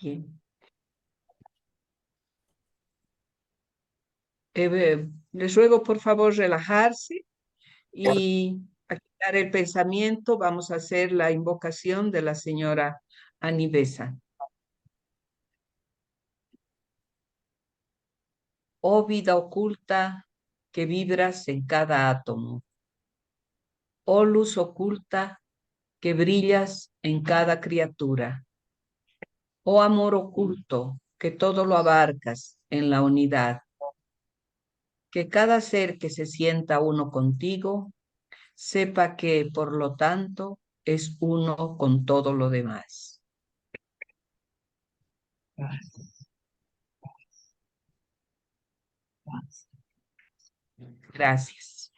Bien. Les ruego por favor relajarse y aquietar el pensamiento. Vamos a hacer la invocación de la señora Anivesa. Oh vida oculta que vibras en cada átomo. Oh luz oculta que brillas en cada criatura. Oh amor oculto que todo lo abarcas en la unidad. Que cada ser que se sienta uno contigo sepa que, por lo tanto, es uno con todo lo demás. Gracias.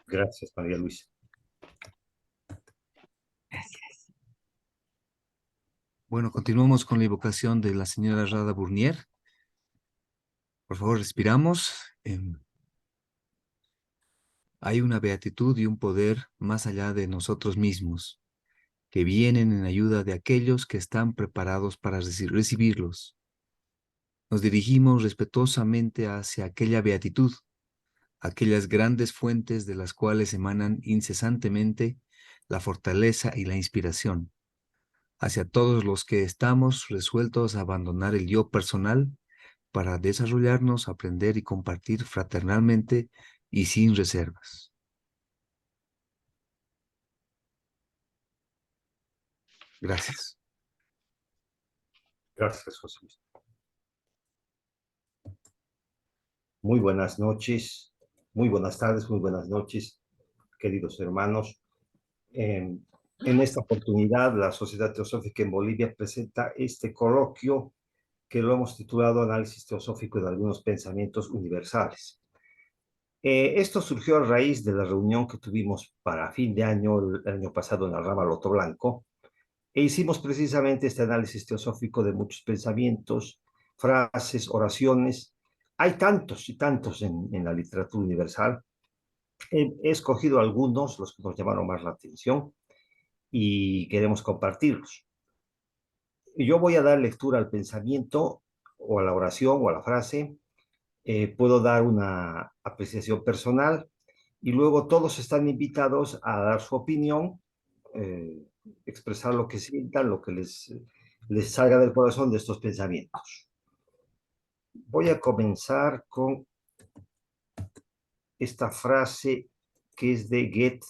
Gracias, María Luisa. Gracias. Bueno, continuamos con la invocación de la señora Rada Burnier. Por favor, respiramos. Hay una beatitud y un poder más allá de nosotros mismos, que vienen en ayuda de aquellos que están preparados para recibirlos. Nos dirigimos respetuosamente hacia aquella beatitud, aquellas grandes fuentes de las cuales emanan incesantemente la fortaleza y la inspiración, hacia todos los que estamos resueltos a abandonar el yo personal para desarrollarnos, aprender y compartir fraternalmente y sin reservas. Gracias. Gracias, José Luis. Muy buenas noches, muy buenas tardes, muy buenas noches, queridos hermanos. En esta oportunidad, la Sociedad Teosófica en Bolivia presenta este coloquio que lo hemos titulado Análisis Teosófico de algunos pensamientos universales. Esto surgió a raíz de la reunión que tuvimos para fin de año, el año pasado en la rama Loto Blanco, e hicimos precisamente este análisis teosófico de muchos pensamientos, frases, oraciones. Hay tantos y tantos en la literatura universal. He escogido algunos, los que nos llamaron más la atención, y queremos compartirlos. Yo voy a dar lectura al pensamiento, o a la oración, o a la frase. Puedo dar una apreciación personal, y luego todos están invitados a dar su opinión, eh, expresar lo que sientan, lo que les salga del corazón de estos pensamientos. Voy a comenzar con esta frase que es de Goethe,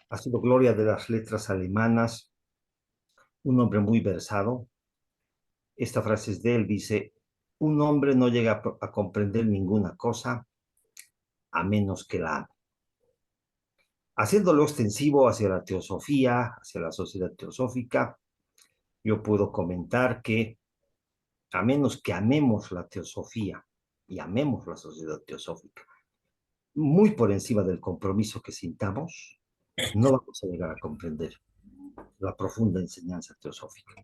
ha sido gloria de las letras alemanas, un hombre muy versado. Esta frase es de él, dice: un hombre no llega a comprender ninguna cosa a menos que la ame. Haciéndolo extensivo hacia la teosofía, hacia la sociedad teosófica, yo puedo comentar que a menos que amemos la teosofía y amemos la sociedad teosófica, muy por encima del compromiso que sintamos, no vamos a llegar a comprender la profunda enseñanza teosófica.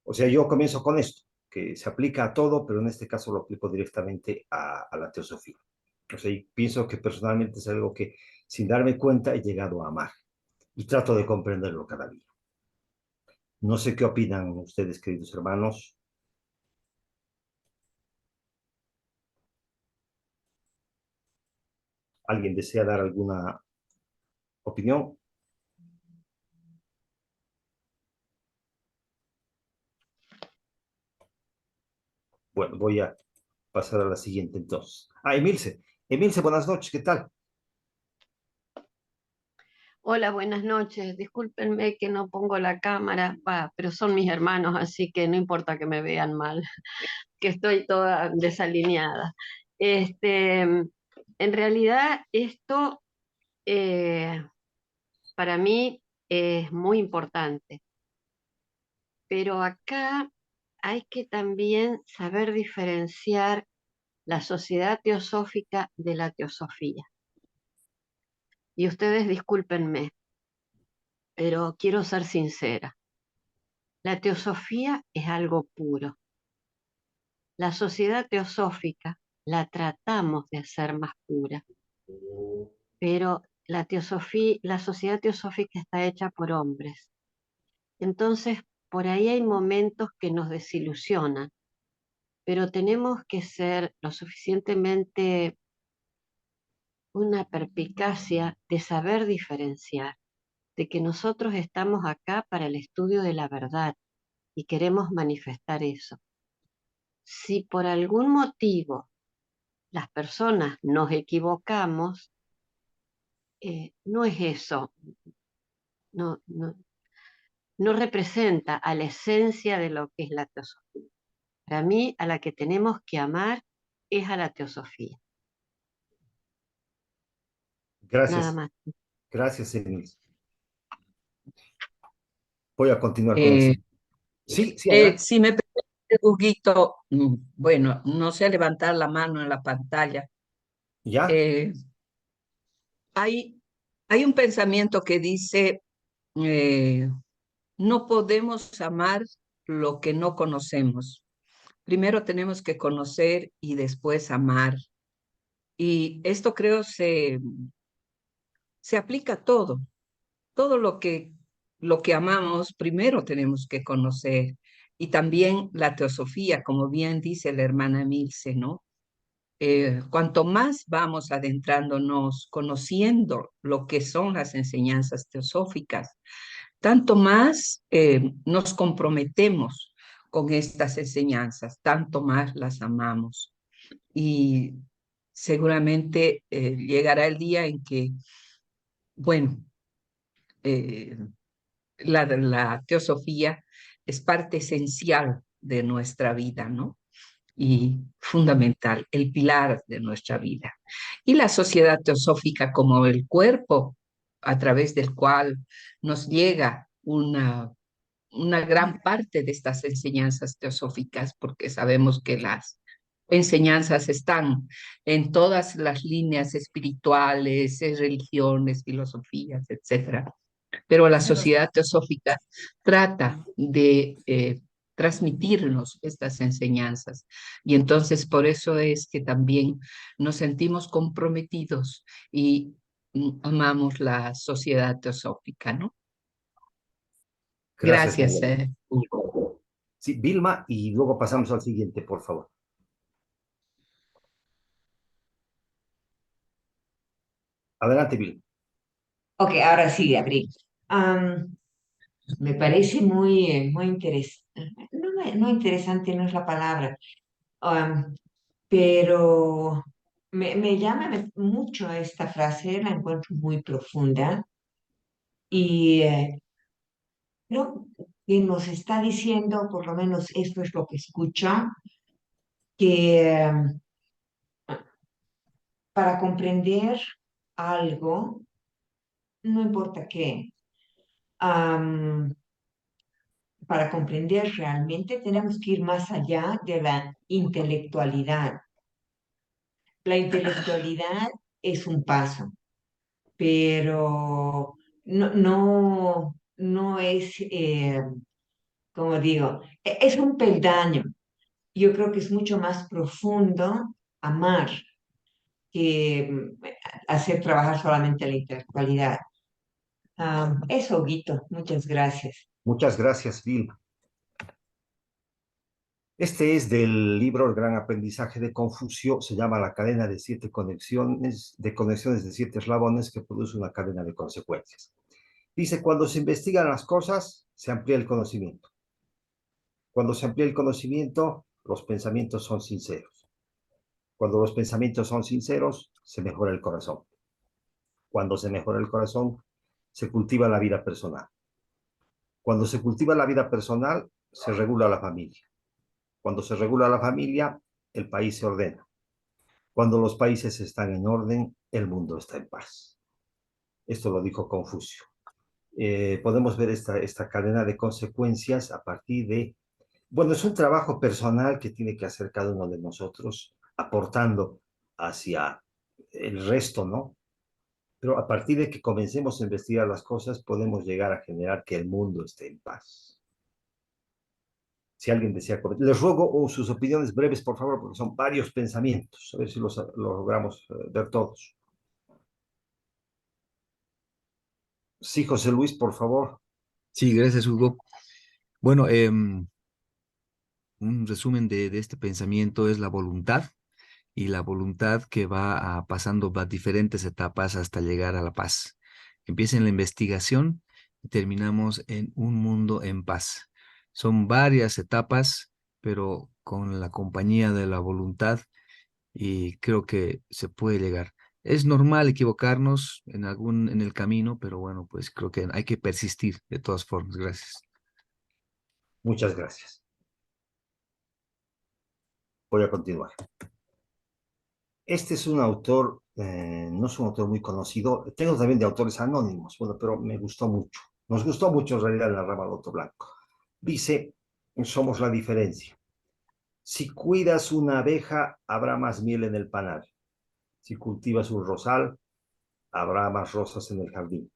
O sea, yo comienzo con esto, que se aplica a todo, pero en este caso lo aplico directamente a la teosofía. O sea, y pienso que personalmente es algo que, sin darme cuenta, he llegado a amar y trato de comprenderlo cada día. No sé qué opinan ustedes, queridos hermanos. ¿Alguien desea dar alguna opinión? Bueno, voy a pasar a la siguiente entonces. Emilce. Emilce, buenas noches, ¿qué tal? Hola, buenas noches. Discúlpenme que no pongo la cámara, pero son mis hermanos, así que no importa que me vean mal, que estoy toda desalineada. En realidad, esto para mí es muy importante, pero acá hay que también saber diferenciar la sociedad teosófica de la teosofía. Y ustedes discúlpenme, pero quiero ser sincera. La teosofía es algo puro. La sociedad teosófica la tratamos de hacer más pura, pero la sociedad teosófica está hecha por hombres Entonces, por ahí hay momentos que nos desilusionan, pero tenemos que ser lo suficientemente una perspicacia de saber diferenciar, de que nosotros estamos acá para el estudio de la verdad y queremos manifestar eso. Si por algún motivo las personas nos equivocamos, no es eso, no, no, no representa a la esencia de lo que es la teosofía. Para mí, a la que tenemos que amar es a la teosofía, nada Gracias, más. gracias, Emil. Voy a continuar con el Eh, siguiente. Sí, sí, adelante. si me permite, Huguito, bueno, no sé levantar la mano en la pantalla. ¿Ya? Eh, hay, hay un pensamiento que dice, eh, no podemos amar lo que no conocemos. Primero tenemos que conocer y después amar. Y esto creo se aplica a todo. Todo lo que amamos, primero tenemos que conocer. Y también la teosofía, como bien dice la hermana Milce, ¿no? Cuanto más vamos adentrándonos, conociendo lo que son las enseñanzas teosóficas, tanto más nos comprometemos con estas enseñanzas, tanto más las amamos. Y seguramente llegará el día en que, bueno, eh, la teosofía es parte esencial de nuestra vida, ¿no? Y fundamental, el pilar de nuestra vida. Y la sociedad teosófica como el cuerpo a través del cual nos llega una gran parte de estas enseñanzas teosóficas, porque sabemos que las enseñanzas están en todas las líneas espirituales, religiones, filosofías, etcétera. Pero la sociedad teosófica trata de transmitirnos estas enseñanzas. Y entonces por eso es que también nos sentimos comprometidos y amamos la sociedad teosófica, ¿no? Gracias, Gracias, Manuel. Hugo. Sí, Vilma, y luego pasamos al siguiente, por favor. Adelante, Vilma. Ok, ahora sí, Abril. Me parece muy interesante, no interesante no es la palabra, am, pero me llama mucho esta frase, la encuentro muy profunda y creo que nos está diciendo, por lo menos esto es lo que escucho, que para comprender algo, no importa qué, am, para comprender realmente tenemos que ir más allá de la intelectualidad. La intelectualidad es un paso, pero no es, como digo, es un peldaño. Yo creo que es mucho más profundo amar que hacer trabajar solamente la intelectualidad. Eso, Guito, muchas gracias. Muchas gracias, Vilma. Este es del libro El Gran Aprendizaje de Confucio, se llama La cadena de siete conexiones de siete eslabones que produce una cadena de consecuencias. Dice, cuando se investigan las cosas, se amplía el conocimiento. Cuando se amplía el conocimiento, los pensamientos son sinceros. Cuando los pensamientos son sinceros, se mejora el corazón. Cuando se mejora el corazón, se cultiva la vida personal. Cuando se cultiva la vida personal, se regula la familia. Cuando se regula la familia, el país se ordena. Cuando los países están en orden, el mundo está en paz. Esto lo dijo Confucio. Podemos ver esta cadena de consecuencias a partir de, bueno, es un trabajo personal que tiene que hacer cada uno de nosotros, aportando hacia el resto, ¿no? Pero a partir de que comencemos a investigar las cosas, podemos llegar a generar que el mundo esté en paz. Si alguien desea comentar, les ruego sus opiniones breves, por favor, porque son varios pensamientos, a ver si los logramos ver todos. Sí, José Luis, por favor. Sí, gracias, Hugo. Bueno, un resumen de este pensamiento es la voluntad, y la voluntad que va pasando va diferentes etapas hasta llegar a la paz. Empieza en la investigación y terminamos en un mundo en paz. Son varias etapas, pero con la compañía de la voluntad, y creo que se puede llegar. Es normal equivocarnos en el camino, pero bueno, pues creo que hay que persistir de todas formas. Gracias. Muchas gracias. Voy a continuar. Este es un autor, no es un autor muy conocido. Tengo también de autores anónimos, bueno, pero me gustó mucho. Nos gustó mucho en realidad en la rama Loto Blanco. Dice, somos la diferencia. Si cuidas una abeja, habrá más miel en el panal. Si cultivas un rosal, habrá más rosas en el jardín.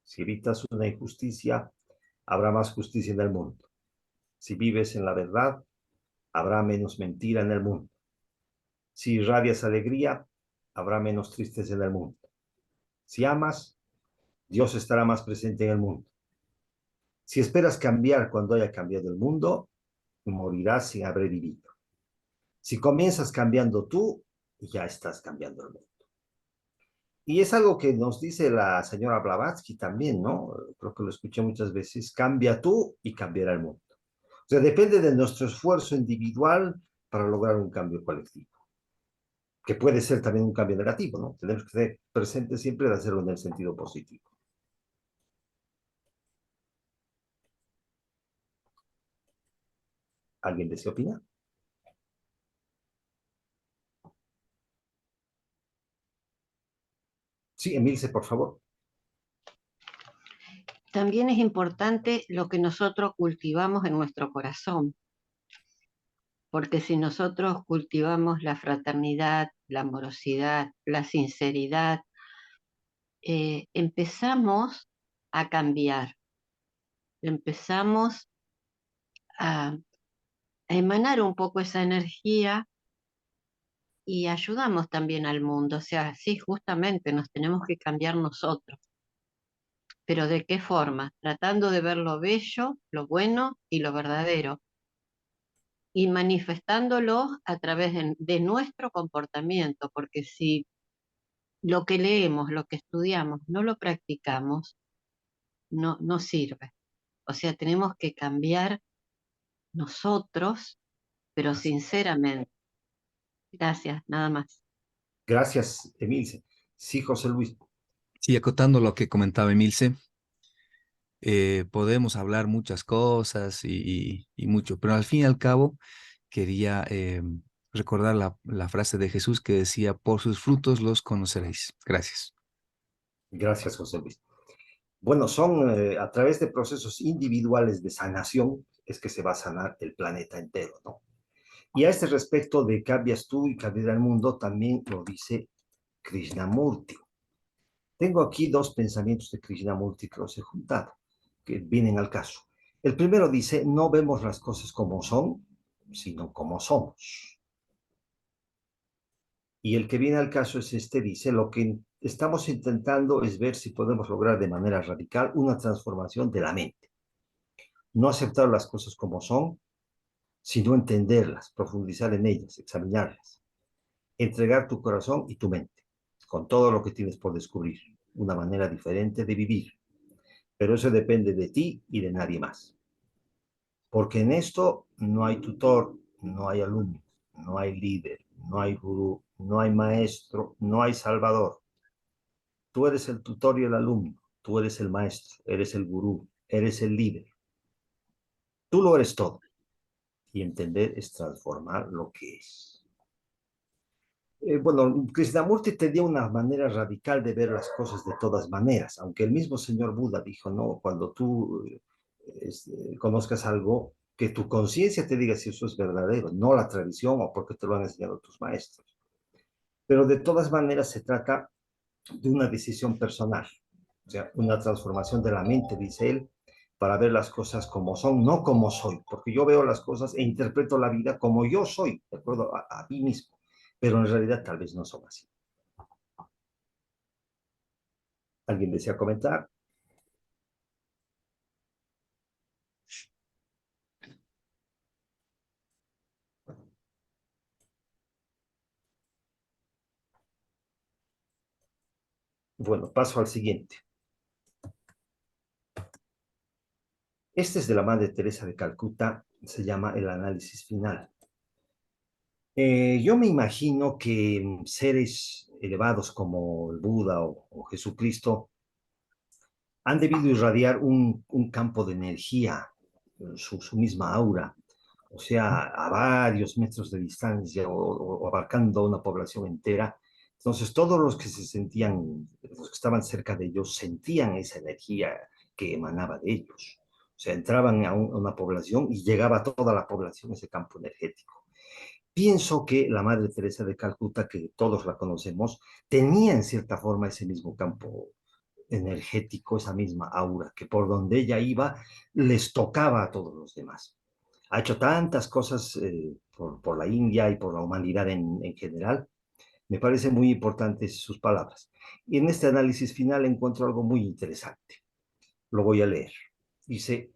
Si evitas una injusticia, habrá más justicia en el mundo. Si vives en la verdad, habrá menos mentira en el mundo. Si irradias alegría, habrá menos tristes en el mundo. Si amas, Dios estará más presente en el mundo. Si esperas cambiar cuando haya cambiado el mundo, morirás sin haber vivido. Si comienzas cambiando tú, ya estás cambiando el mundo. Y es algo que nos dice la señora Blavatsky también, ¿no? Creo que lo escuché muchas veces. Cambia tú y cambiará el mundo. O sea, depende de nuestro esfuerzo individual para lograr un cambio colectivo, que puede ser también un cambio negativo, ¿no? Tenemos que estar presentes siempre de hacerlo en el sentido positivo. ¿Alguien desea opinar? Sí, Emilce, por favor. También es importante lo que nosotros cultivamos en nuestro corazón, porque si nosotros cultivamos la fraternidad, la amorosidad, la sinceridad, empezamos a cambiar, empezamos a emanar un poco esa energía y ayudamos también al mundo. O sea, sí, justamente nos tenemos que cambiar nosotros. Pero ¿de qué forma? Tratando de ver lo bello, lo bueno y lo verdadero, y manifestándolo a través de nuestro comportamiento, porque si lo que leemos, lo que estudiamos, no lo practicamos, no sirve. O sea, tenemos que cambiar nosotros, pero sinceramente. Gracias, nada más. Gracias, Emilce. Sí, José Luis. Sí, acotando lo que comentaba Emilce, podemos hablar muchas cosas y mucho, pero al fin y al cabo quería recordar la frase de Jesús que decía, por sus frutos los conoceréis. Gracias. Gracias, José Luis. Bueno, son a través de procesos individuales de sanación es que se va a sanar el planeta entero, ¿no? Y a este respecto de cambias tú y cambiará el mundo, también lo dice Krishnamurti. Tengo aquí dos pensamientos de Krishnamurti que los he juntado, que vienen al caso. El primero dice, no vemos las cosas como son, sino como somos. Y el que viene al caso es este, dice, lo que estamos intentando es ver si podemos lograr de manera radical una transformación de la mente. No aceptar las cosas como son, sino entenderlas, profundizar en ellas, examinarlas. Entregar tu corazón y tu mente, con todo lo que tienes por descubrir, una manera diferente de vivir. Pero eso depende de ti y de nadie más. Porque en esto no hay tutor, no hay alumno, no hay líder, no hay gurú, no hay maestro, no hay salvador. Tú eres el tutor y el alumno, tú eres el maestro, eres el gurú, eres el líder. Tú lo eres todo. Y entender es transformar lo que es. Bueno, Krishnamurti tenía una manera radical de ver las cosas de todas maneras, aunque el mismo señor Buda dijo, no, cuando tú conozcas algo, que tu conciencia te diga si eso es verdadero, no la tradición o porque te lo han enseñado tus maestros. Pero de todas maneras se trata de una decisión personal, o sea, una transformación de la mente, dice él, para ver las cosas como son, no como soy, porque yo veo las cosas e interpreto la vida como yo soy, de acuerdo a mí mismo, pero en realidad tal vez no son así. ¿Alguien desea comentar? Bueno, paso al siguiente. Este es de la Madre Teresa de Calcuta, se llama el análisis final. Yo me imagino que seres elevados como el Buda o Jesucristo han debido irradiar un campo de energía, su misma aura, o sea, a varios metros de distancia o abarcando una población entera. Entonces, todos los que se sentían, los que estaban cerca de ellos, sentían esa energía que emanaba de ellos. O sea, entraban a una población y llegaba a toda la población ese campo energético. Pienso que la Madre Teresa de Calcuta, que todos la conocemos, tenía en cierta forma ese mismo campo energético, esa misma aura, que por donde ella iba les tocaba a todos los demás. Ha hecho tantas cosas por la India y por la humanidad en general. Me parecen muy importantes sus palabras. Y en este análisis final encuentro algo muy interesante. Lo voy a leer. Dice,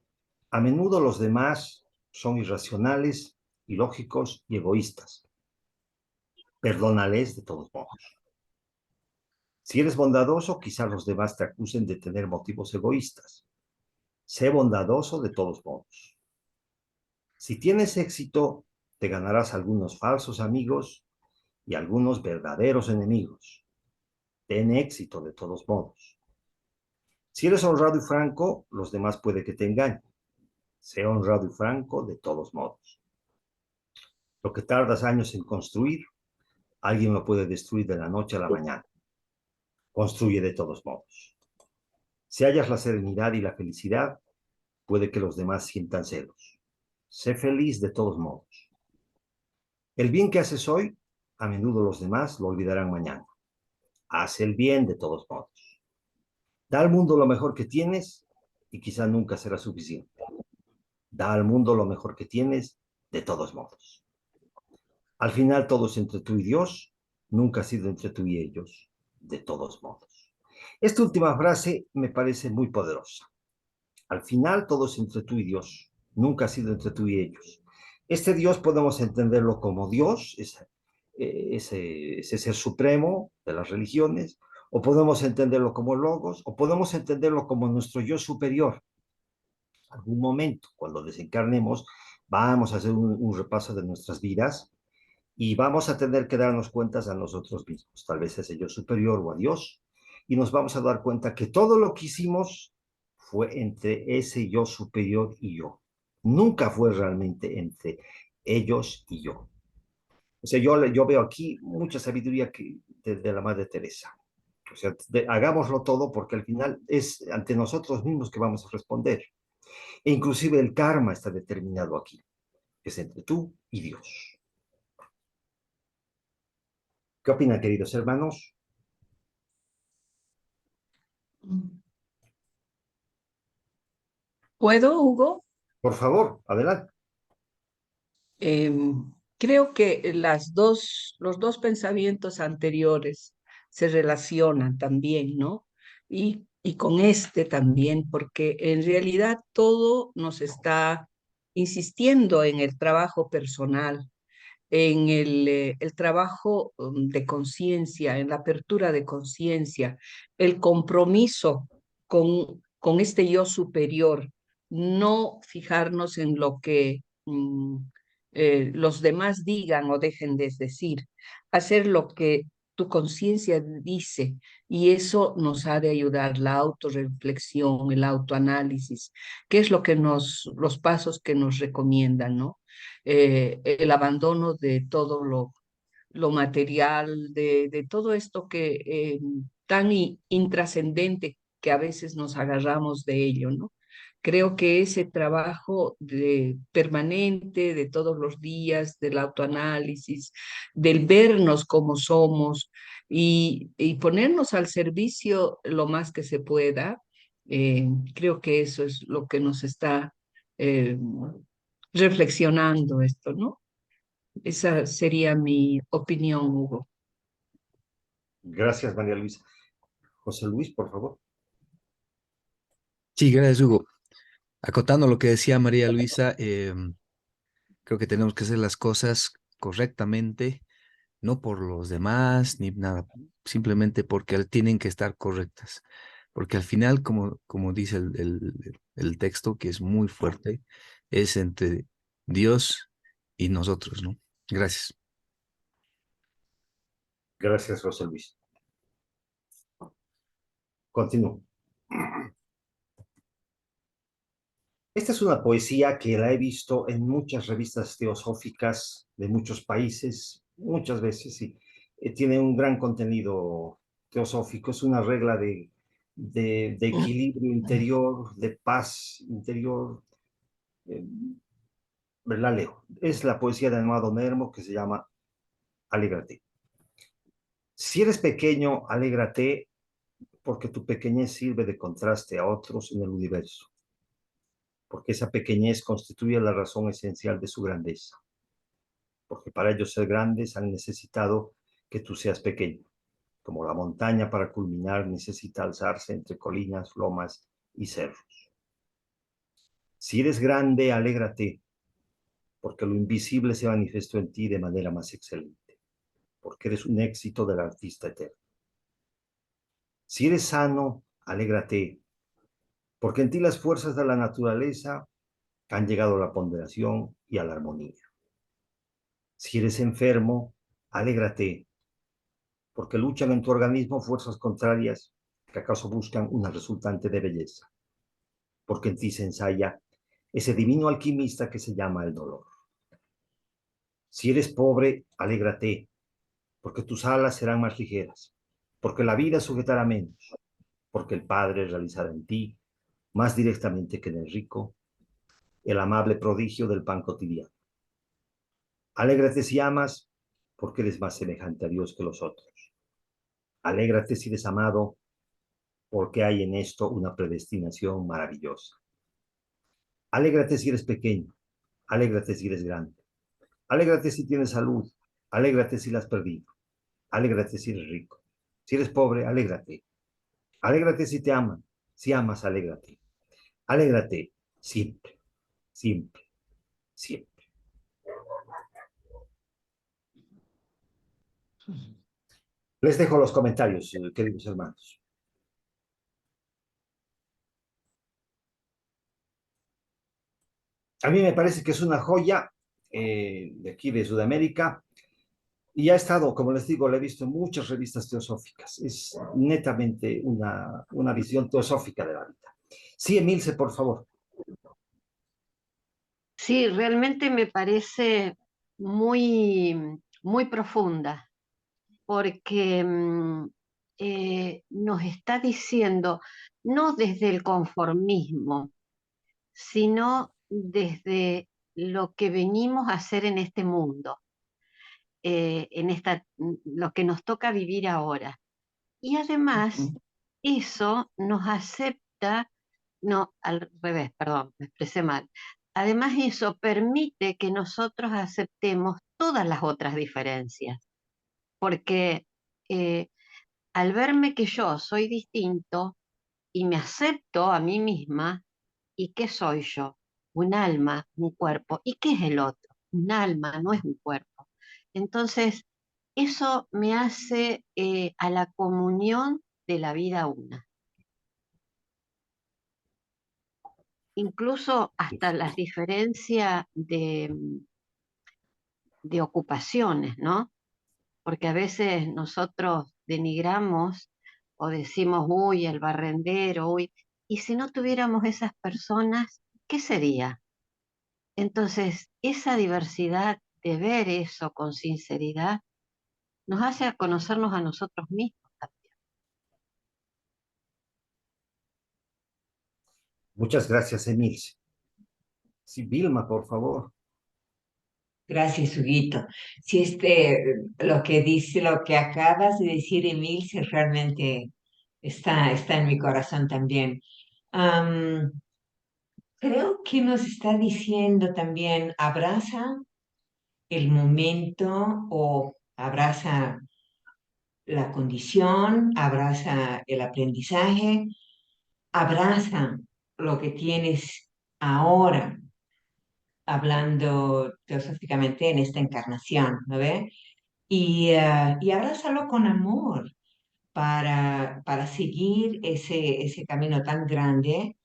a menudo los demás son irracionales, ilógicos y egoístas. Perdónales de todos modos. Si eres bondadoso, quizás los demás te acusen de tener motivos egoístas. Sé bondadoso de todos modos. Si tienes éxito, te ganarás algunos falsos amigos y algunos verdaderos enemigos. Ten éxito de todos modos. Si eres honrado y franco, los demás puede que te engañen. Sé honrado y franco de todos modos. Lo que tardas años en construir, alguien lo puede destruir de la noche a la mañana. Construye de todos modos. Si hallas la serenidad y la felicidad, puede que los demás sientan celos. Sé feliz de todos modos. El bien que haces hoy, a menudo los demás lo olvidarán mañana. Haz el bien de todos modos. Da al mundo lo mejor que tienes y quizá nunca será suficiente. Da al mundo lo mejor que tienes de todos modos. Al final todo es entre tú y Dios, nunca ha sido entre tú y ellos, de todos modos. Esta última frase me parece muy poderosa. Al final todo es entre tú y Dios, nunca ha sido entre tú y ellos. Este Dios podemos entenderlo como Dios, ese ser supremo de las religiones, o podemos entenderlo como Logos, o podemos entenderlo como nuestro yo superior. Algún momento, cuando desencarnemos, vamos a hacer un repaso de nuestras vidas y vamos a tener que darnos cuentas a nosotros mismos, tal vez ese yo superior o a Dios, y nos vamos a dar cuenta que todo lo que hicimos fue entre ese yo superior y yo. Nunca fue realmente entre ellos y yo. O sea, yo veo aquí mucha sabiduría de la Madre Teresa. O sea, hagámoslo todo porque al final es ante nosotros mismos que vamos a responder. E inclusive el karma está determinado aquí. Es entre tú y Dios. ¿Qué opinan, queridos hermanos? ¿Puedo, Hugo? Por favor, adelante. Creo que los dos pensamientos anteriores se relacionan también, ¿no? Y con este también, porque en realidad todo nos está insistiendo en el trabajo personal, en el trabajo de conciencia, en la apertura de conciencia, el compromiso con este yo superior, no fijarnos en lo que los demás digan o dejen de decir, hacer lo que tu conciencia dice, y eso nos ha de ayudar la autorreflexión, el autoanálisis, que es lo que los pasos que nos recomiendan, ¿no? El abandono de todo lo material, de todo esto que tan intrascendente que a veces nos agarramos de ello, ¿no? Creo que ese trabajo permanente de todos los días, del autoanálisis, del vernos como somos y ponernos al servicio lo más que se pueda, creo que eso es lo que nos está eh, reflexionando esto, ¿no? Esa sería mi opinión, Hugo. Gracias, María Luisa. José Luis, por favor. Sí, gracias, Hugo. Acotando lo que decía María Luisa, creo que tenemos que hacer las cosas correctamente, no por los demás ni nada simplemente porque tienen que estar correctas. Porque al final, como dice el texto, que es muy fuerte, es entre Dios y nosotros, ¿no? Gracias. Gracias, José Luis. Continúo. Esta es una poesía que la he visto en muchas revistas teosóficas de muchos países, muchas veces, y tiene un gran contenido teosófico. Es una regla de equilibrio interior, de paz interior. Eh, la leo. Es la poesía de Amado Nervo que se llama Alégrate. Si eres pequeño, alégrate porque tu pequeñez sirve de contraste a otros en el universo, porque esa pequeñez constituye la razón esencial de su grandeza, porque para ellos ser grandes han necesitado que tú seas pequeño, como la montaña para culminar necesita alzarse entre colinas, lomas y cerros. Si eres grande, alégrate, porque lo invisible se manifestó en ti de manera más excelente, porque eres un éxito del artista eterno. Si eres sano, alégrate, porque en ti las fuerzas de la naturaleza han llegado a la ponderación y a la armonía. Si eres enfermo, alégrate, porque luchan en tu organismo fuerzas contrarias que acaso buscan una resultante de belleza, porque en ti se ensaya ese divino alquimista que se llama el dolor. Si eres pobre, alégrate, porque tus alas serán más ligeras, porque la vida sujetará menos, porque el Padre realizará en ti, más directamente que en el rico, el amable prodigio del pan cotidiano. Alégrate si amas, porque eres más semejante a Dios que los otros. Alégrate si eres amado, porque hay en esto una predestinación maravillosa. Alégrate si eres pequeño, alégrate si eres grande. Alégrate si tienes salud, alégrate si la has perdido. Alégrate si eres rico. Si eres pobre, alégrate. Alégrate si te aman, si amas, alégrate. Alégrate siempre, siempre, siempre. Les dejo los comentarios, queridos hermanos. A mí me parece que es una joya de aquí de Sudamérica y ha estado, como les digo, la he visto en muchas revistas teosóficas. Es netamente una visión teosófica de la vida. Sí, Emilce, por favor. Sí, realmente me parece muy profunda, porque nos está diciendo, no desde el conformismo, sino desde lo que venimos a hacer en este mundo, lo que nos toca vivir ahora. Y además, eso nos acepta, no, al revés, perdón, me expresé mal. Además, eso permite que nosotros aceptemos todas las otras diferencias, porque eh, al verme que yo soy distinto y me acepto a mí misma, ¿y qué soy yo? Un alma, un cuerpo. ¿Y qué es el otro? Un alma, no es un cuerpo. Entonces, eso me hace a la comunión de la vida una. Incluso hasta las diferencias de ocupaciones, ¿no? Porque a veces nosotros denigramos o decimos, uy, el barrendero, uy, y si no tuviéramos esas personas, ¿qué sería? Entonces, esa diversidad de ver eso con sinceridad nos hace conocernos a nosotros mismos también. Muchas gracias, Emilce. Sí, Vilma, por favor. Gracias, Huguito. Si lo que dice, lo que acabas de decir, Emilce, realmente está en mi corazón también. Am, Creo que nos está diciendo también, abraza el momento o abraza la condición, abraza el aprendizaje, abraza lo que tienes ahora, hablando teosóficamente en esta encarnación, ¿no ve? Y abrázalo con amor. para seguir ese camino tan grande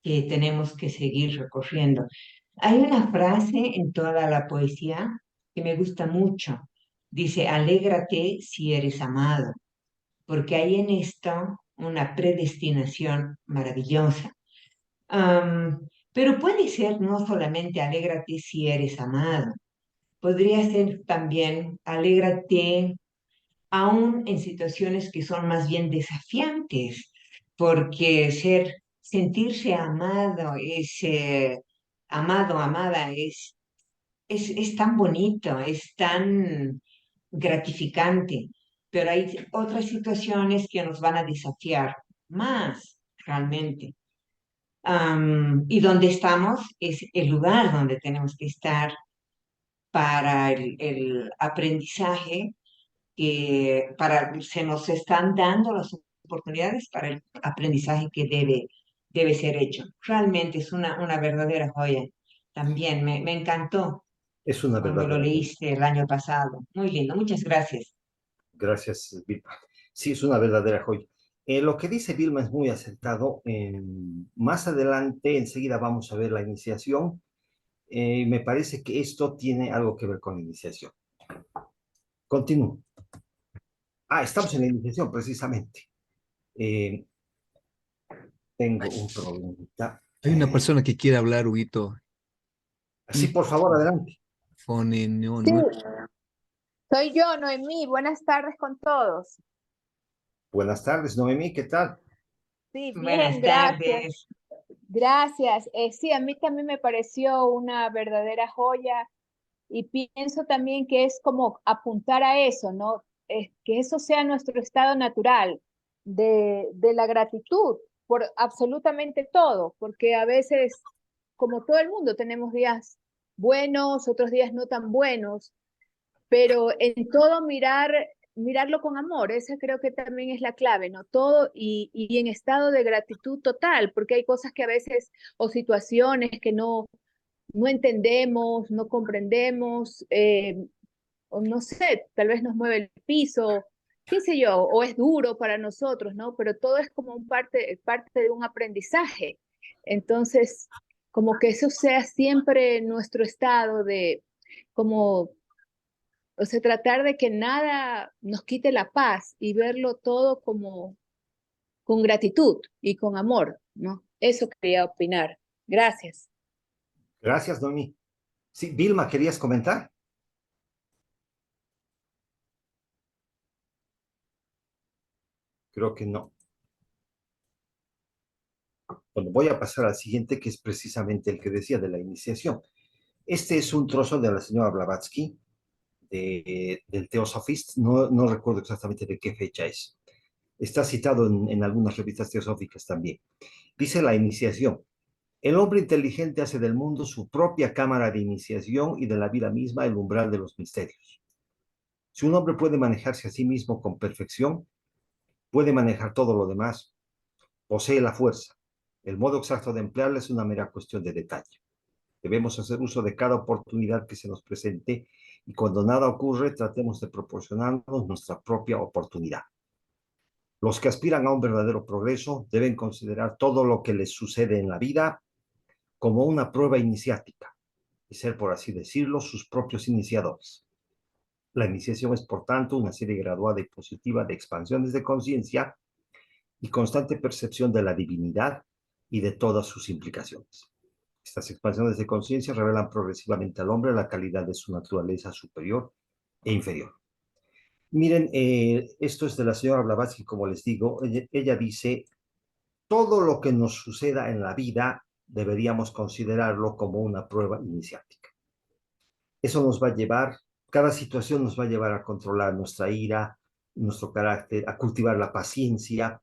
que tenemos que seguir recorriendo. Hay una frase en toda la poesía que me gusta mucho. Dice, alégrate si eres amado, porque hay en esto una predestinación maravillosa. Pero puede ser no solamente alégrate si eres amado, podría ser también alégrate aún en situaciones que son más bien desafiantes, porque sentirse amado amada, es tan bonito, es tan gratificante, pero hay otras situaciones que nos van a desafiar más realmente. Y donde estamos es el lugar donde tenemos que estar para el aprendizaje se nos están dando las oportunidades para el aprendizaje que debe ser hecho. Realmente es una verdadera joya. También me encantó Es una cuando lo verdadera joya. leíste el año pasado. Muy lindo, muchas gracias. Gracias, Vilma. Sí, es una verdadera joya. Lo que dice Vilma es muy acertado. Más adelante, enseguida vamos a ver la iniciación. Me parece que esto tiene algo que ver con la iniciación. Continúo. Estamos en la iniciación, precisamente. Eh, Tengo un problemita. Hay una persona que quiere hablar, Huguito. Sí, por favor, adelante. No, Sí, no. soy yo, Noemí. Buenas tardes con todos. Buenas tardes, Noemí, ¿qué tal? Sí, bien, Buenas gracias. tardes. Gracias. Sí, a mí también me pareció una verdadera joya y pienso también que es como apuntar a eso, ¿no? Que eso sea nuestro estado natural de la gratitud por absolutamente todo, porque a veces, como todo el mundo, tenemos días buenos, otros días no tan buenos, pero en todo mirarlo con amor, esa creo que también es la clave, ¿no? Todo y en estado de gratitud total, porque hay cosas que a veces, o situaciones que no entendemos, no comprendemos, o no sé, tal vez nos mueve el piso, qué sé yo, o es duro para nosotros, ¿no? Pero todo es como parte de un aprendizaje. Entonces, como que eso sea siempre nuestro estado de, como o sea, tratar de que nada nos quite la paz y verlo todo como con gratitud y con amor, ¿no? Eso quería opinar. Gracias. Gracias, Noemí. Sí, Vilma, ¿querías comentar? Creo que no. Bueno, voy a pasar al siguiente, que es precisamente el que decía de la iniciación. Este es un trozo de la señora Blavatsky, del Theosophist, no recuerdo exactamente de qué fecha es. Está citado en algunas revistas teosóficas también. Dice la iniciación: el hombre inteligente hace del mundo su propia cámara de iniciación y de la vida misma el umbral de los misterios. Si un hombre puede manejarse a sí mismo con perfección, puede manejar todo lo demás. Posee la fuerza. El modo exacto de emplearla es una mera cuestión de detalle. Debemos hacer uso de cada oportunidad que se nos presente y cuando nada ocurre, tratemos de proporcionarnos nuestra propia oportunidad. Los que aspiran a un verdadero progreso deben considerar todo lo que les sucede en la vida como una prueba iniciática y ser, por así decirlo, sus propios iniciadores. La iniciación es, por tanto, una serie graduada y positiva de expansiones de conciencia y constante percepción de la divinidad y de todas sus implicaciones. Estas expansiones de conciencia revelan progresivamente al hombre la calidad de su naturaleza superior e inferior. Miren, esto es de la señora Blavatsky, como les digo. Ella dice, todo lo que nos suceda en la vida deberíamos considerarlo como una prueba iniciática. Eso nos va a llevar, cada situación nos va a llevar a controlar nuestra ira, nuestro carácter, a cultivar la paciencia,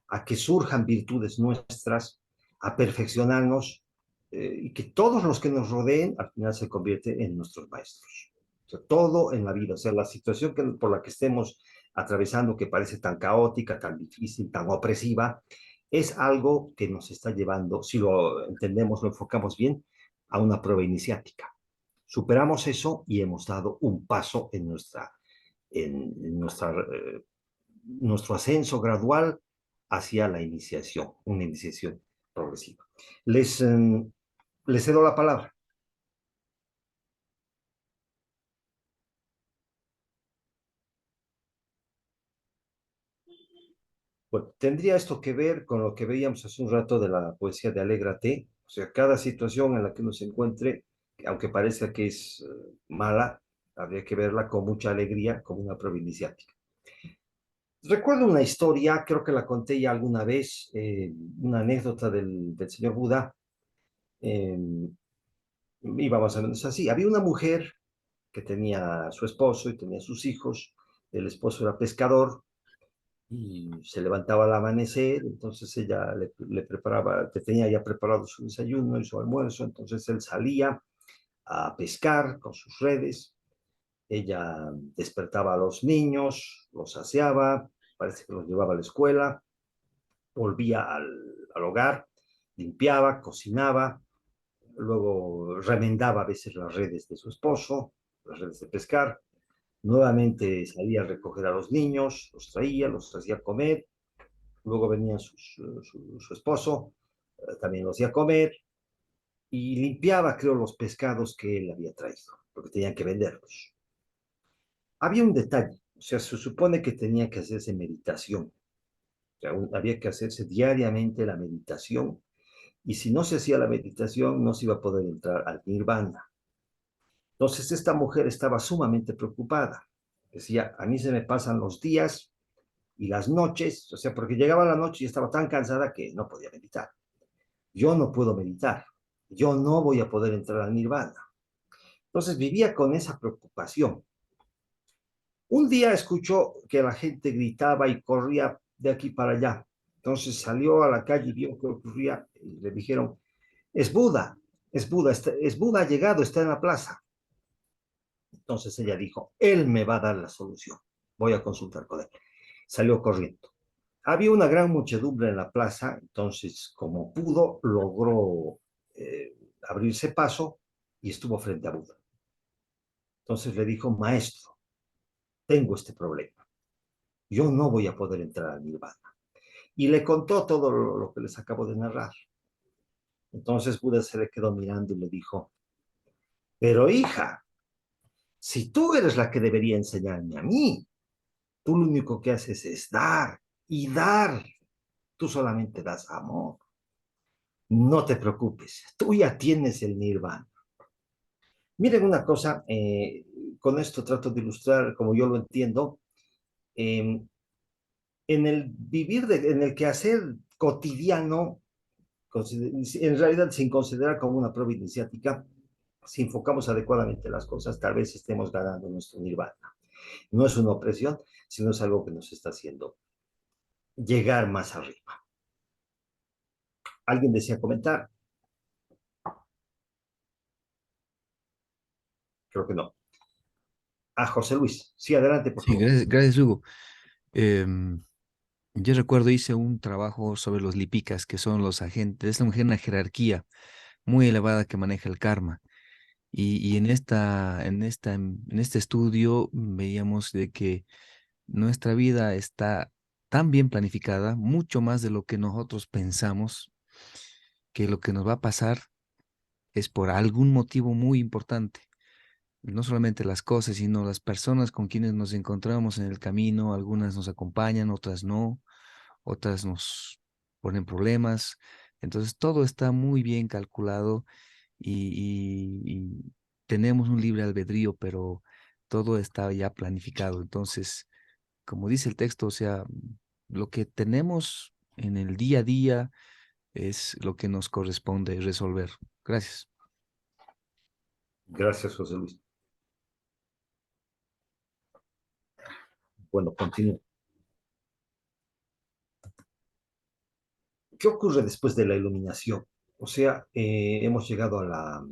a que surjan virtudes nuestras, a perfeccionarnos, y que todos los que nos rodeen al final se convierten en nuestros maestros. O sea, todo en la vida, o sea, la situación por la que estemos atravesando, que parece tan caótica, tan difícil, tan opresiva, es algo que nos está llevando, si lo entendemos, lo enfocamos bien, a una prueba iniciática. Superamos eso y hemos dado un paso en nuestra nuestro ascenso gradual hacia la iniciación, una iniciación progresiva. Les cedo la palabra. Bueno, tendría esto que ver con lo que veíamos hace un rato de la poesía de Alégrate. O sea, cada situación en la que uno se encuentre, aunque parezca que es mala, habría que verla con mucha alegría, como una prueba iniciática. Recuerdo una historia, creo que la conté ya alguna vez, una anécdota del señor Buda. Eh, Iba más o menos así. Había una mujer que tenía a su esposo y tenía sus hijos. El esposo era pescador y se levantaba al amanecer, entonces ella le preparaba, que tenía ya preparado su desayuno y su almuerzo, entonces él salía a pescar con sus redes, ella despertaba a los niños, los aseaba, parece que los llevaba a la escuela, volvía al hogar, limpiaba, cocinaba, luego remendaba a veces las redes de su esposo, las redes de pescar, nuevamente salía a recoger a los niños, los hacía a comer, luego venía su esposo, también los hacía comer, y limpiaba, creo, los pescados que él había traído, porque tenían que venderlos. Había un detalle, o sea, se supone que tenía que hacerse meditación, o sea, había que hacerse diariamente la meditación, y si no se hacía la meditación, no se iba a poder entrar al nirvana. Entonces, esta mujer estaba sumamente preocupada. Decía, a mí se me pasan los días y las noches, o sea, porque llegaba la noche y estaba tan cansada que no podía meditar. Yo no puedo meditar, yo no voy a poder entrar al nirvana. Entonces vivía con esa preocupación. Un día escuchó que la gente gritaba y corría de aquí para allá. Entonces salió a la calle y vio que ocurría y le dijeron, es Buda, es Buda ha llegado, está en la plaza. Entonces ella dijo, él me va a dar la solución, voy a consultar con él. Salió corriendo. Había una gran muchedumbre en la plaza, entonces como pudo, logró abrirse paso y estuvo frente a Buda. Entonces le dijo, maestro, tengo este problema, yo no voy a poder entrar al nirvana. Y le contó todo lo que les acabo de narrar. Entonces Buda se le quedó mirando y le dijo, pero hija, si tú eres la que debería enseñarme a mí, tú lo único que haces es dar y dar. Tú solamente das amor. No te preocupes, tú ya tienes el nirvana. Miren una cosa, con esto trato de ilustrar como yo lo entiendo. Eh, en el vivir, en el quehacer cotidiano, en realidad sin considerar como una prueba iniciática, si enfocamos adecuadamente las cosas, tal vez estemos ganando nuestro nirvana. No es una opresión, sino es algo que nos está haciendo llegar más arriba. ¿Alguien desea comentar? Creo que no. José Luis. Sí, adelante, por Sí, favor. gracias, Hugo. Em, yo recuerdo hice un trabajo sobre los lipicas, que son los agentes, es una jerarquía muy elevada que maneja el karma. Y en este estudio veíamos de que nuestra vida está tan bien planificada, mucho más de lo que nosotros pensamos, que lo que nos va a pasar es por algún motivo muy importante. No solamente las cosas, sino las personas con quienes nos encontramos en el camino, algunas nos acompañan, otras no, otras nos ponen problemas. Entonces todo está muy bien calculado y tenemos un libre albedrío, pero todo está ya planificado. Entonces, como dice el texto, o sea, lo que tenemos en el día a día es lo que nos corresponde resolver. Gracias. Gracias, José Luis. Bueno, continúo. ¿Qué ocurre después de la iluminación? O sea, hemos llegado a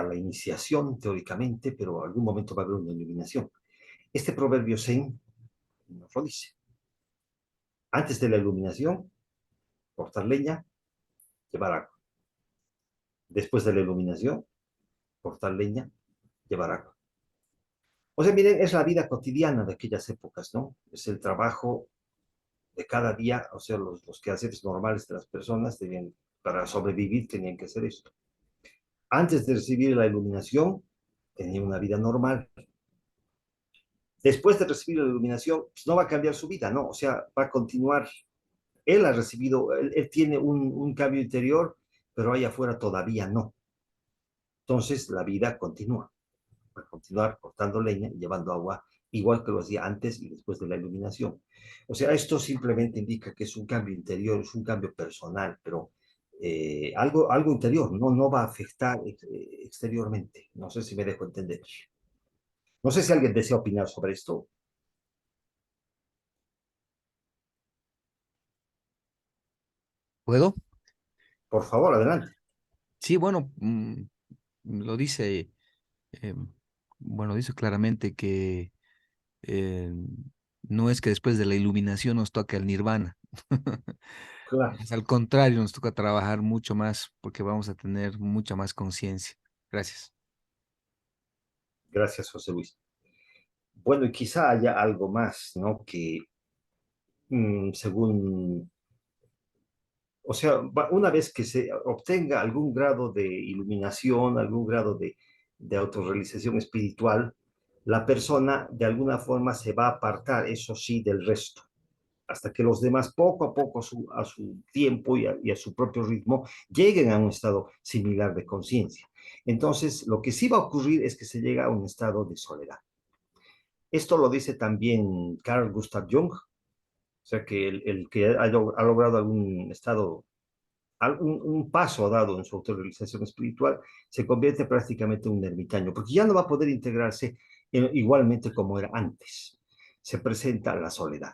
la iniciación teóricamente, pero en algún momento va a haber una iluminación. Este proverbio Zen nos lo dice. Antes de la iluminación, cortar leña, llevar agua. Después de la iluminación, cortar leña, llevar agua. O sea, miren, es la vida cotidiana de aquellas épocas, ¿no? Es el trabajo de cada día, o sea, los quehaceres normales de las personas tenían, para sobrevivir tenían que hacer esto. Antes de recibir la iluminación, tenía una vida normal. Después de recibir la iluminación, pues no va a cambiar su vida, ¿no? O sea, va a continuar. Él ha recibido, él tiene un cambio interior, pero allá afuera todavía no. Entonces, la vida continúa. Va a continuar cortando leña y llevando agua, igual que lo hacía antes y después de la iluminación. O sea, esto simplemente indica que es un cambio interior, es un cambio personal, pero algo interior, no va a afectar exteriormente. No sé si me dejo entender. No sé si alguien desea opinar sobre esto. ¿Puedo? Por favor, adelante. Sí, bueno, lo dice, eh, bueno, dice claramente que eh, no es que después de la iluminación nos toque el nirvana. Claro. Es al contrario, nos toca trabajar mucho más porque vamos a tener mucha más conciencia. Gracias. Gracias, José Luis. Bueno, y quizá haya algo más, ¿no? Que según, o sea, una vez que se obtenga algún grado de iluminación, algún grado de autorrealización espiritual, la persona de alguna forma se va a apartar, eso sí, del resto, hasta que los demás poco a poco a su tiempo y a su propio ritmo lleguen a un estado similar de conciencia. Entonces, lo que sí va a ocurrir es que se llega a un estado de soledad. Esto lo dice también Carl Gustav Jung, o sea que el que ha logrado algún estado, un paso dado en su autorrealización espiritual, se convierte prácticamente en un ermitaño, porque ya no va a poder integrarse igualmente como era antes. Se presenta la soledad.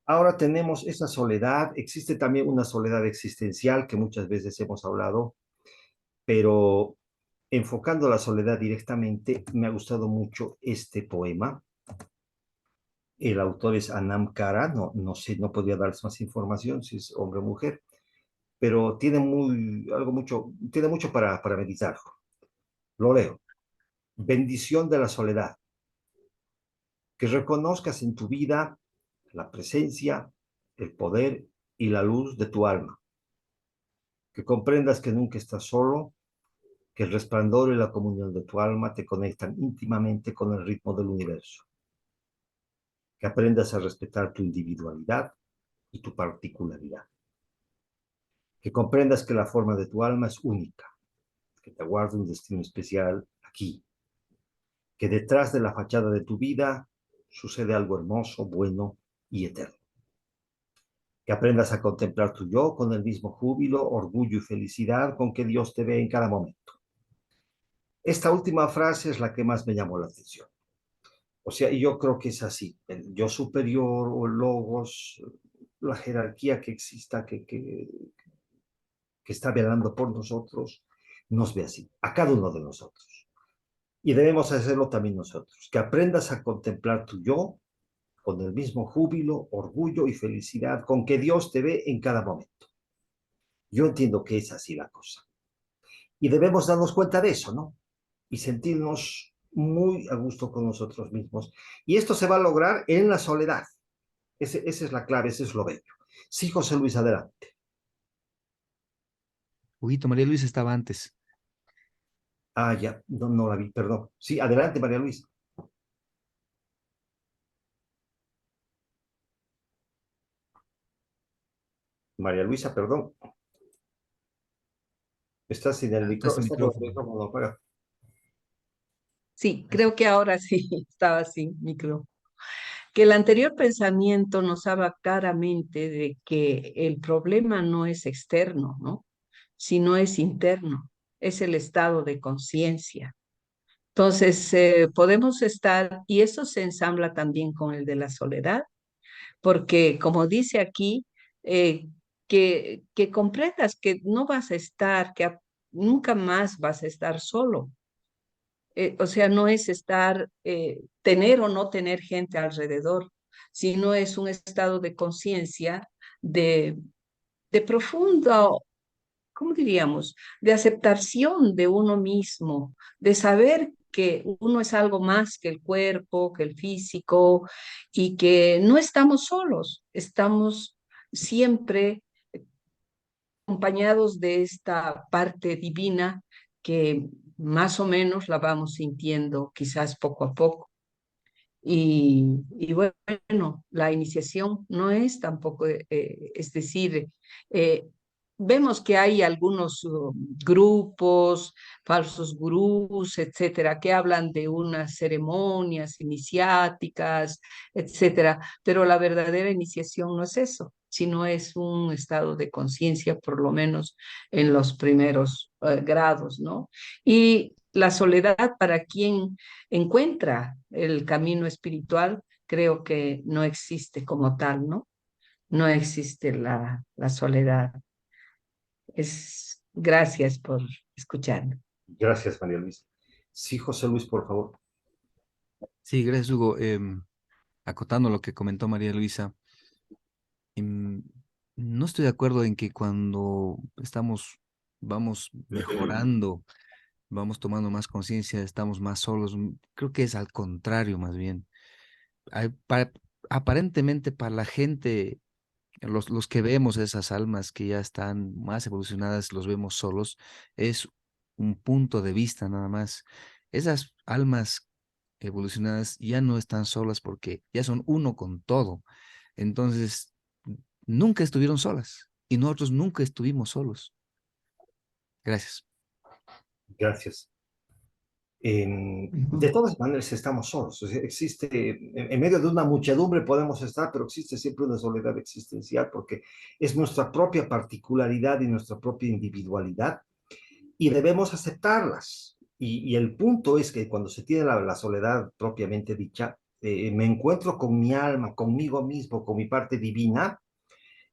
Ahora tenemos esa soledad, existe también una soledad existencial que muchas veces hemos hablado, pero enfocando la soledad directamente, me ha gustado mucho este poema. El autor es Anam Cara, no sé, no podría darles más información si es hombre o mujer, pero tiene mucho para meditar. Lo leo. Bendición de la soledad. Que reconozcas en tu vida la presencia, el poder y la luz de tu alma. Que comprendas que nunca estás solo, que el resplandor y la comunión de tu alma te conectan íntimamente con el ritmo del universo. Que aprendas a respetar tu individualidad y tu particularidad. Que comprendas que la forma de tu alma es única, que te aguarda un destino especial aquí, que detrás de la fachada de tu vida sucede algo hermoso, bueno y eterno. Que aprendas a contemplar tu yo con el mismo júbilo, orgullo y felicidad con que Dios te ve en cada momento. Esta última frase es la que más me llamó la atención. O sea, y yo creo que es así. El yo superior o el logos, la jerarquía que exista, que está velando por nosotros, nos ve así, a cada uno de nosotros. Y debemos hacerlo también nosotros. Que aprendas a contemplar tu yo con el mismo júbilo, orgullo y felicidad con que Dios te ve en cada momento. Yo entiendo que es así la cosa. Y debemos darnos cuenta de eso, ¿no? Y sentirnos muy a gusto con nosotros mismos. Y esto se va a lograr en la soledad. Esa es la clave, ese es lo bello. Sí, José Luis, adelante. Huguito, María Luisa estaba antes. Ah, ya, no la vi, perdón. Sí, adelante, María Luisa. María Luisa, perdón. Estás sin el Está ese micrófono, está con el micrófono. micrófono apagado. Sí, creo que ahora sí estaba sin micro. Que el anterior pensamiento nos habla claramente de que el problema no es externo, ¿no? Sino es interno, es el estado de conciencia. Entonces, podemos estar, y eso se ensambla también con el de la soledad, porque como dice aquí, eh, que comprendas que no vas a estar, nunca más vas a estar solo. O sea, no es estar, tener o no tener gente alrededor, sino es un estado de conciencia, de, de profundo, ¿cómo diríamos? De aceptación de uno mismo, de saber que uno es algo más que el cuerpo, que el físico, y que no estamos solos, estamos siempre acompañados de esta parte divina que más o menos la vamos sintiendo quizás poco a poco. Y bueno, la iniciación no es tampoco, es decir, eh, vemos que hay algunos grupos, falsos gurús, etcétera, que hablan de unas ceremonias iniciáticas, etcétera, pero la verdadera iniciación no es eso, sino es un estado de conciencia, por lo menos en los primeros grados, ¿no? Y la soledad para quien encuentra el camino espiritual, creo que no existe como tal, ¿no? No existe la soledad. Gracias por escucharme. Gracias, María Luisa. Sí, José Luis, por favor. Sí, gracias, Hugo. Acotando lo que comentó María Luisa, no estoy de acuerdo en que cuando vamos mejorando, vamos tomando más conciencia, estamos más solos. Creo que es al contrario, más bien. Hay- pa- Aparentemente para la gente, los que vemos esas almas que ya están más evolucionadas, los vemos solos, es un punto de vista nada más. Esas almas evolucionadas ya no están solas porque ya son uno con todo. Entonces, nunca estuvieron solas y nosotros nunca estuvimos solos. Gracias. Gracias. De Ujú. todas maneras estamos solos. O sea, existe, en medio de una muchedumbre podemos estar, pero existe siempre una soledad existencial porque es nuestra propia particularidad y nuestra propia individualidad y debemos aceptarlas. Y el punto es que cuando se tiene la soledad propiamente dicha, me encuentro con mi alma, conmigo mismo, con mi parte divina,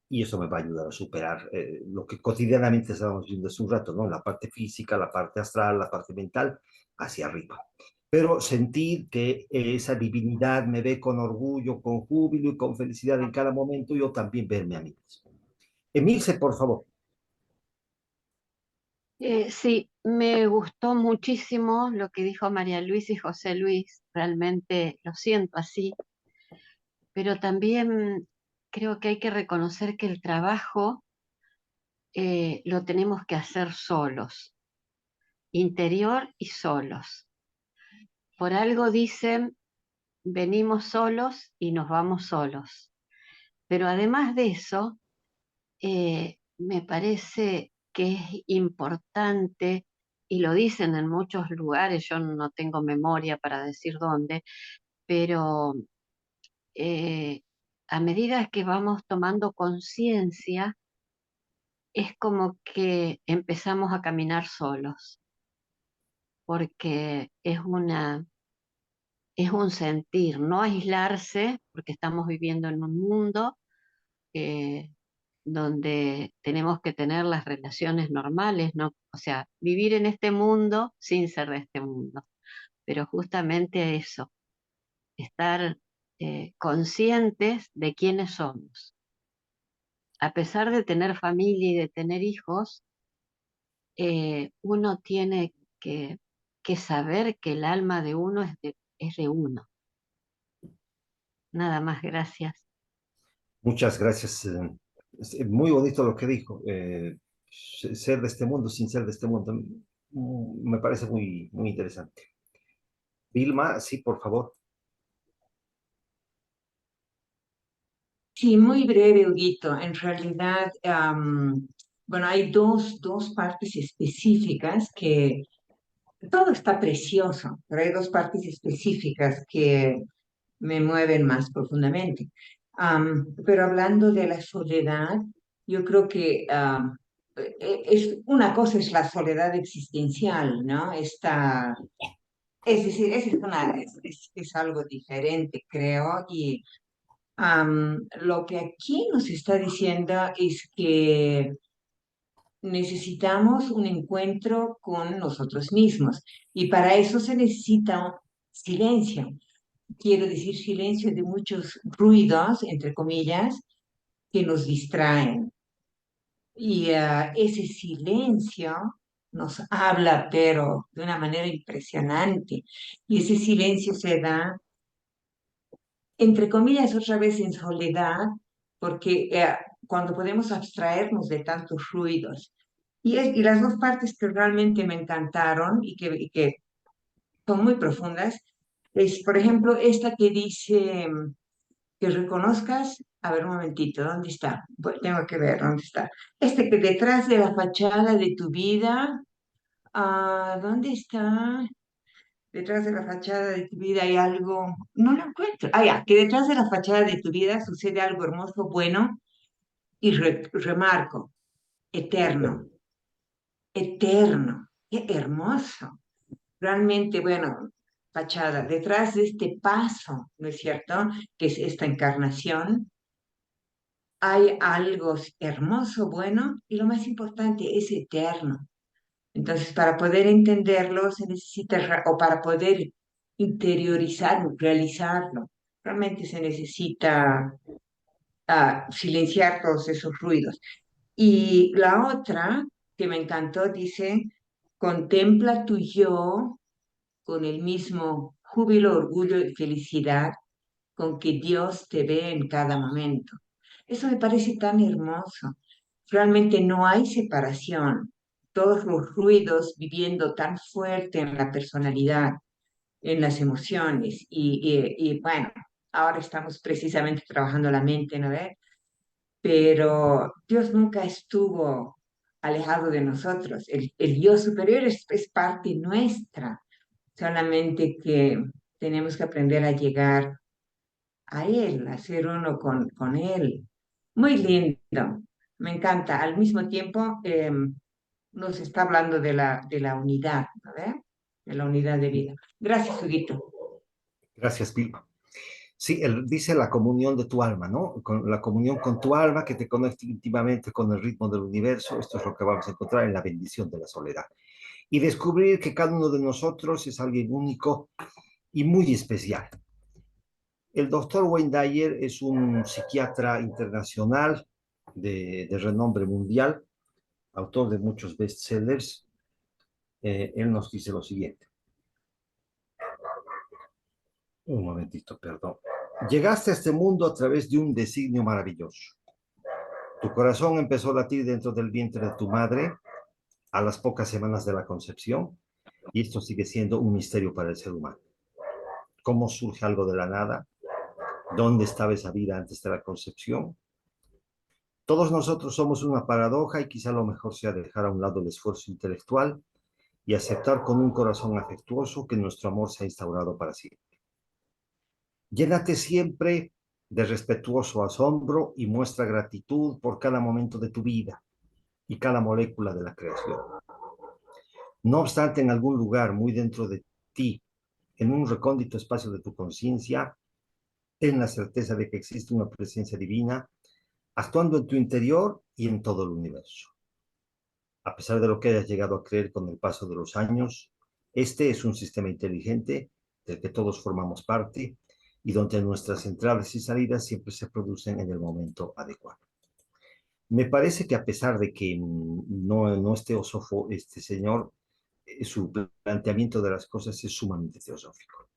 y eso me va a ayudar a superar lo que cotidianamente estábamos viendo hace un rato, ¿no? La parte física, la parte astral, la parte mental, hacia arriba. Pero sentir que esa divinidad me ve con orgullo, con júbilo y con felicidad en cada momento, yo también verme a mí mismo. Emilce, por favor. Sí, me gustó muchísimo lo que dijo María Luisa y José Luis, realmente lo siento así, pero también creo que hay que reconocer que el trabajo lo tenemos que hacer solos, interior y solos. Por algo dicen, venimos solos y nos vamos solos. Pero además de eso, me parece que es importante, y lo dicen en muchos lugares, yo no tengo memoria para decir dónde, pero eh, a medida que vamos tomando conciencia, es como que empezamos a caminar solos, porque es un sentir, no aislarse, porque estamos viviendo en un mundo eh, donde tenemos que tener las relaciones normales, ¿no? O sea, vivir en este mundo sin ser de este mundo. Pero justamente eso, estar conscientes de quiénes somos. A pesar de tener familia y de tener hijos, uno tiene que saber que el alma de uno es de uno. Nada más, gracias. Muchas gracias. Es muy bonito lo que dijo. Ser de este mundo sin ser de este mundo. Me parece muy, muy interesante. Vilma, sí, por favor. Sí, muy breve, Huguito. En realidad, bueno, hay dos partes específicas que todo está precioso, pero hay dos partes específicas que me mueven más profundamente. Pero hablando de la soledad, yo creo que una cosa es la soledad existencial, ¿no? Es decir, es algo diferente, creo, y lo que aquí nos está diciendo es que necesitamos un encuentro con nosotros mismos y para eso se necesita silencio. Quiero decir silencio de muchos ruidos, entre comillas, que nos distraen. Y ese silencio nos habla, pero de una manera impresionante. Y ese silencio se da, entre comillas, otra vez en soledad, porque cuando podemos abstraernos de tantos ruidos. Y las dos partes que realmente me encantaron y que son muy profundas, es, por ejemplo, esta que dice que reconozcas, a ver un momentito, ¿dónde está? Tengo que ver dónde está. Este que detrás de la fachada de tu vida, ¿dónde está? Detrás de la fachada de tu vida hay algo, no lo encuentro. Ya, que detrás de la fachada de tu vida sucede algo hermoso, bueno, y remarco, eterno, eterno, qué hermoso. Realmente, bueno, fachada, detrás de este paso, ¿no es cierto? Que es esta encarnación, hay algo hermoso, bueno, y lo más importante, es eterno. Entonces, para poder entenderlo, se necesita, o para poder interiorizarlo, realizarlo, realmente se necesita silenciar todos esos ruidos. Y la otra, que me encantó, dice, contempla tu yo con el mismo júbilo, orgullo y felicidad con que Dios te ve en cada momento. Eso me parece tan hermoso. Realmente no hay separación. Todos los ruidos viviendo tan fuerte en la personalidad, en las emociones. Y bueno, ahora estamos precisamente trabajando la mente, ¿no ves? Pero Dios nunca estuvo alejado de nosotros. El yo superior es parte nuestra, solamente que tenemos que aprender a llegar a Él, a ser uno con Él. Muy lindo, me encanta. Al mismo tiempo, nos está hablando de la unidad, ¿no ve? De la unidad de vida. Gracias, Huguito. Gracias, Pilpa. Sí, él dice la comunión de tu alma, ¿no? Con la comunión con tu alma que te conecta íntimamente con el ritmo del universo. Esto es lo que vamos a encontrar en la bendición de la soledad. Y descubrir que cada uno de nosotros es alguien único y muy especial. El doctor Wayne Dyer es un psiquiatra internacional de renombre mundial, autor de muchos bestsellers. Él nos dice lo siguiente. Un momentito, perdón. Llegaste a este mundo a través de un designio maravilloso. Tu corazón empezó a latir dentro del vientre de tu madre a las pocas semanas de la concepción, y esto sigue siendo un misterio para el ser humano. ¿Cómo surge algo de la nada? ¿Dónde estaba esa vida antes de la concepción? Todos nosotros somos una paradoja y quizá lo mejor sea dejar a un lado el esfuerzo intelectual y aceptar con un corazón afectuoso que nuestro amor se ha instaurado para siempre. Llénate siempre de respetuoso asombro y muestra gratitud por cada momento de tu vida y cada molécula de la creación. No obstante, en algún lugar muy dentro de ti, en un recóndito espacio de tu conciencia, ten la certeza de que existe una presencia divina actuando en tu interior y en todo el universo. A pesar de lo que hayas llegado a creer con el paso de los años, este es un sistema inteligente del que todos formamos parte y donde nuestras entradas y salidas siempre se producen en el momento adecuado. Me parece que a pesar de que no es teósofo este señor, su planteamiento de las cosas es sumamente teosófico.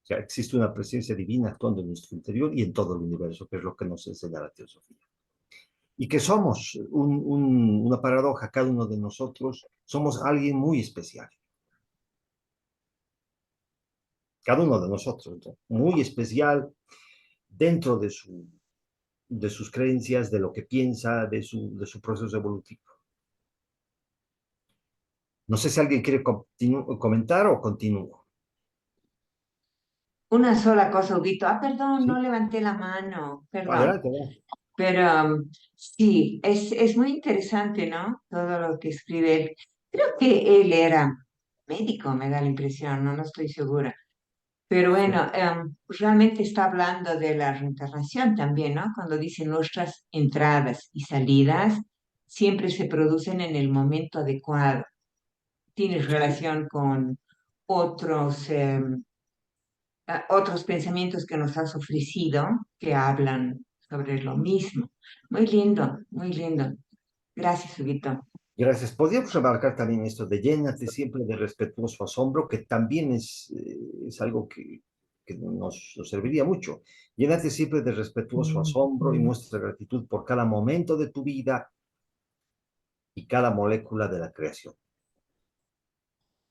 O sea, existe una presencia divina actuando en nuestro interior y en todo el universo, que es lo que nos enseña la teosofía. Y que somos una paradoja, cada uno de nosotros somos alguien muy especial. Cada uno de nosotros, ¿no? Muy especial dentro de sus creencias, de lo que piensa, de su proceso evolutivo. No sé si alguien quiere comentar o continúo. Una sola cosa, Huguito. Perdón, no ¿Sí? levanté la mano, perdón. Adelante, adelante. Pero sí, es muy interesante, ¿no? Todo lo que escribe él. Creo que él era médico, me da la impresión, no estoy segura. Pero Sí. bueno, realmente está hablando de la reencarnación también, ¿no? Cuando dice nuestras entradas y salidas siempre se producen en el momento adecuado. Tiene relación con otros, otros pensamientos que nos has ofrecido que hablan sobre lo mismo. Muy lindo, muy lindo. Gracias, Huguito. Gracias. Podríamos remarcar también esto de llénate siempre de respetuoso asombro, que también es algo que nos serviría mucho. Llénate siempre de respetuoso asombro y muestra gratitud por cada momento de tu vida y cada molécula de la creación.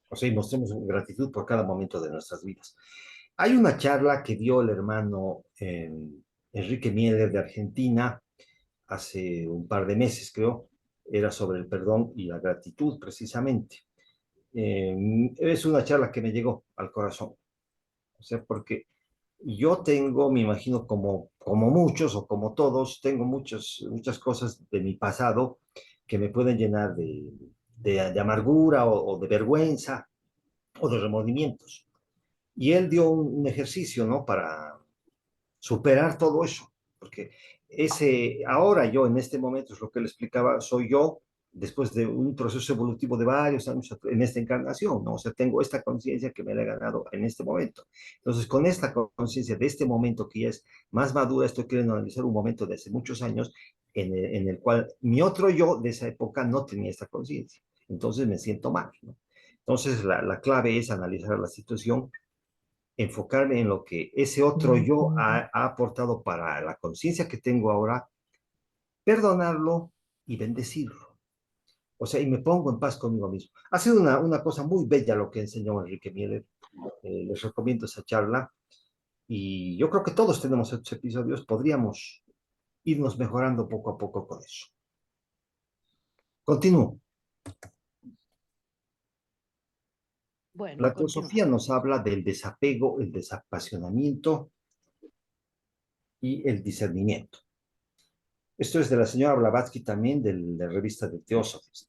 O sea, y mostremos gratitud por cada momento de nuestras vidas. Hay una charla que dio el hermano Enrique Mieler de Argentina hace un par de meses, creo. Era sobre el perdón y la gratitud, precisamente. Es una charla que me llegó al corazón. O sea, porque yo tengo, me imagino, como muchos o como todos, tengo muchas cosas de mi pasado que me pueden llenar de amargura o de vergüenza o de remordimientos. Y él dio un ejercicio, ¿no? Para superar todo eso, porque ahora yo en este momento, es lo que le explicaba, soy yo después de un proceso evolutivo de varios años en esta encarnación, ¿no? O sea, tengo esta conciencia que me la he ganado en este momento. Entonces, con esta conciencia de este momento que ya es más madura, estoy queriendo analizar un momento de hace muchos años en el cual mi otro yo de esa época no tenía esta conciencia. Entonces me siento mal, ¿no? Entonces, la clave es analizar la situación, enfocarme en lo que ese otro yo ha aportado para la conciencia que tengo ahora, perdonarlo y bendecirlo. O sea, y me pongo en paz conmigo mismo. Ha sido una cosa muy bella lo que enseñó Enrique Mieler. Les recomiendo esa charla. Y yo creo que todos tenemos estos episodios. Podríamos irnos mejorando poco a poco con eso. Continúo. Bueno, La continúa. teosofía nos habla del desapego, el desapasionamiento y el discernimiento. Esto es de la señora Blavatsky también, de la revista de Theosophists.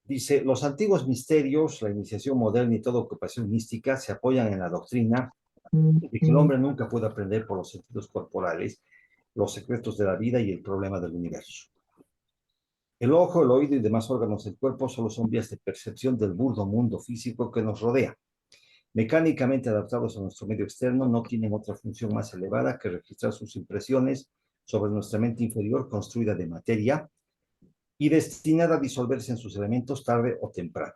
Dice, los antiguos misterios, la iniciación moderna y toda ocupación mística se apoyan en la doctrina de que el hombre nunca puede aprender por los sentidos corporales los secretos de la vida y el problema del universo. El ojo, el oído y demás órganos del cuerpo solo son vías de percepción del burdo mundo físico que nos rodea. Mecánicamente adaptados a nuestro medio externo, no tienen otra función más elevada que registrar sus impresiones sobre nuestra mente inferior construida de materia y destinada a disolverse en sus elementos tarde o temprano.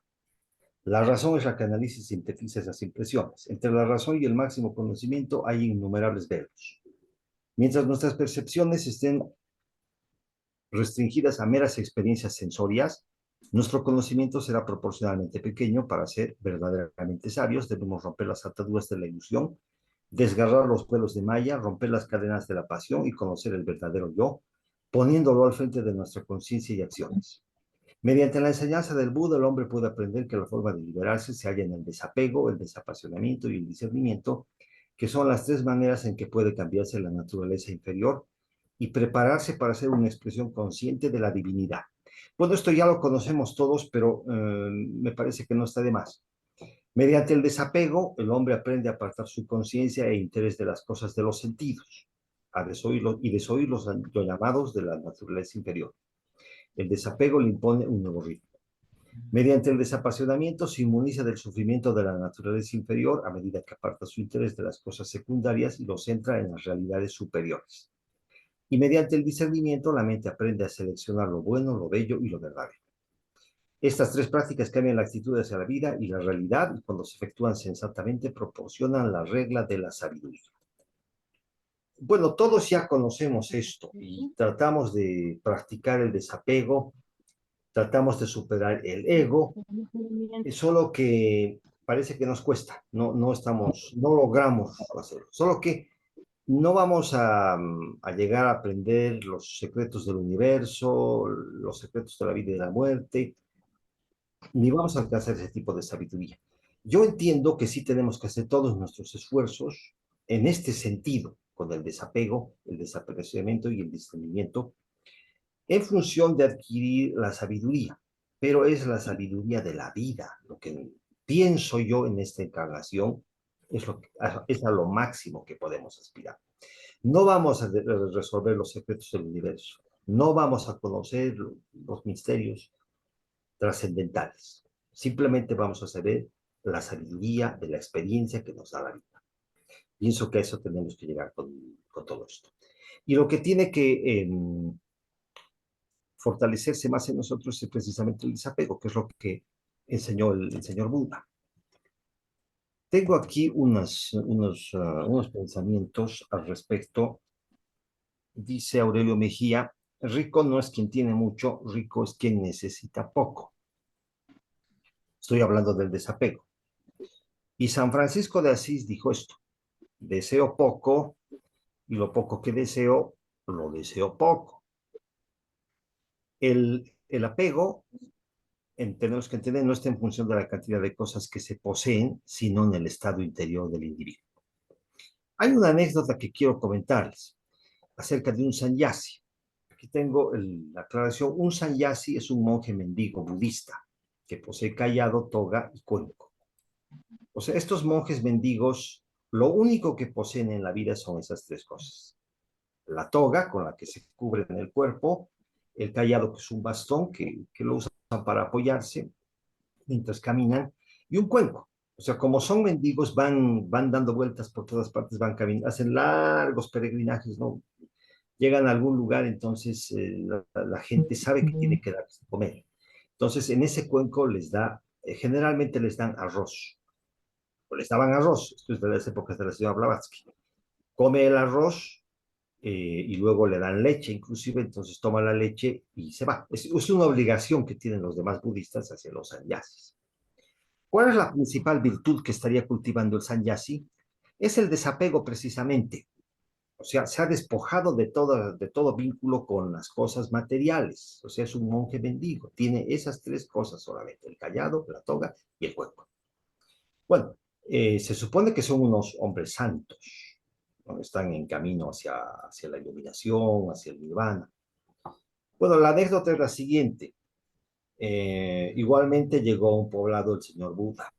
La razón es la que analiza y sintetiza esas impresiones. Entre la razón y el máximo conocimiento hay innumerables velos. Mientras nuestras percepciones estén restringidas a meras experiencias sensorias, nuestro conocimiento será proporcionalmente pequeño. Para ser verdaderamente sabios, debemos romper las ataduras de la ilusión, desgarrar los velos de Maya, romper las cadenas de la pasión y conocer el verdadero yo, poniéndolo al frente de nuestra conciencia y acciones. Mediante la enseñanza del Buda, el hombre puede aprender que la forma de liberarse se halla en el desapego, el desapasionamiento y el discernimiento, que son las tres maneras en que puede cambiarse la naturaleza inferior y prepararse para ser una expresión consciente de la divinidad. Bueno, esto ya lo conocemos todos, pero me parece que no está de más. Mediante el desapego, el hombre aprende a apartar su conciencia e interés de las cosas de los sentidos, a desoír los llamados de la naturaleza inferior. El desapego le impone un nuevo ritmo. Mediante el desapasionamiento se inmuniza del sufrimiento de la naturaleza inferior a medida que aparta su interés de las cosas secundarias y lo centra en las realidades superiores. Y mediante el discernimiento la mente aprende a seleccionar lo bueno, lo bello y lo verdadero. Estas tres prácticas cambian la actitud hacia la vida y la realidad y cuando se efectúan sensatamente proporcionan la regla de la sabiduría. Bueno, todos ya conocemos esto y tratamos de practicar el desapego, tratamos de superar el ego, solo que parece que nos cuesta, no logramos hacerlo, solo que no vamos a llegar a aprender los secretos del universo, los secretos de la vida y de la muerte, ni vamos a alcanzar ese tipo de sabiduría. Yo entiendo que sí tenemos que hacer todos nuestros esfuerzos en este sentido, con el desapego, el desaparecimiento y el discernimiento, en función de adquirir la sabiduría, pero es la sabiduría de la vida, lo que pienso yo en esta encarnación, es a lo máximo que podemos aspirar. No vamos a resolver los secretos del universo, no vamos a conocer los misterios trascendentales, simplemente vamos a saber la sabiduría de la experiencia que nos da la vida. Pienso que a eso tenemos que llegar con todo esto. Y lo que tiene que fortalecerse más en nosotros es precisamente el desapego, que es lo que enseñó el señor Buda. Tengo aquí unos pensamientos al respecto. Dice Aurelio Mejía, rico no es quien tiene mucho, rico es quien necesita poco. Estoy hablando del desapego. Y San Francisco de Asís dijo esto: deseo poco y lo poco que deseo, lo deseo poco. El apego, tenemos que entender, no está en función de la cantidad de cosas que se poseen, sino en el estado interior del individuo. Hay una anécdota que quiero comentarles acerca de un sannyasi. Aquí tengo la aclaración. Un sannyasi es un monje mendigo budista que posee cayado, toga y cuenco. O sea, estos monjes mendigos, lo único que poseen en la vida son esas tres cosas: la toga, con la que se cubren el cuerpo; el cayado, que es un bastón que lo usan para apoyarse mientras caminan; y un cuenco. O sea, como son mendigos, van dando vueltas por todas partes, van caminando, hacen largos peregrinajes, ¿no? Llegan a algún lugar, entonces la gente sabe que tiene que darles de comer. Entonces, en ese cuenco generalmente les dan arroz, o les daban arroz. Esto es de las épocas de la señora Blavatsky. Come el arroz y luego le dan leche, inclusive, entonces toma la leche y se va. Es una obligación que tienen los demás budistas hacia los sannyasis. ¿Cuál es la principal virtud que estaría cultivando el sannyasi? Es el desapego, precisamente. O sea, se ha despojado de todo vínculo con las cosas materiales. O sea, es un monje mendigo. Tiene esas tres cosas solamente: el cayado, la toga y el cuenco. Bueno, se supone que son unos hombres santos, ¿no? Están en camino hacia la iluminación, hacia el nirvana. Bueno, la anécdota es la siguiente. Igualmente llegó a un poblado el señor Buda.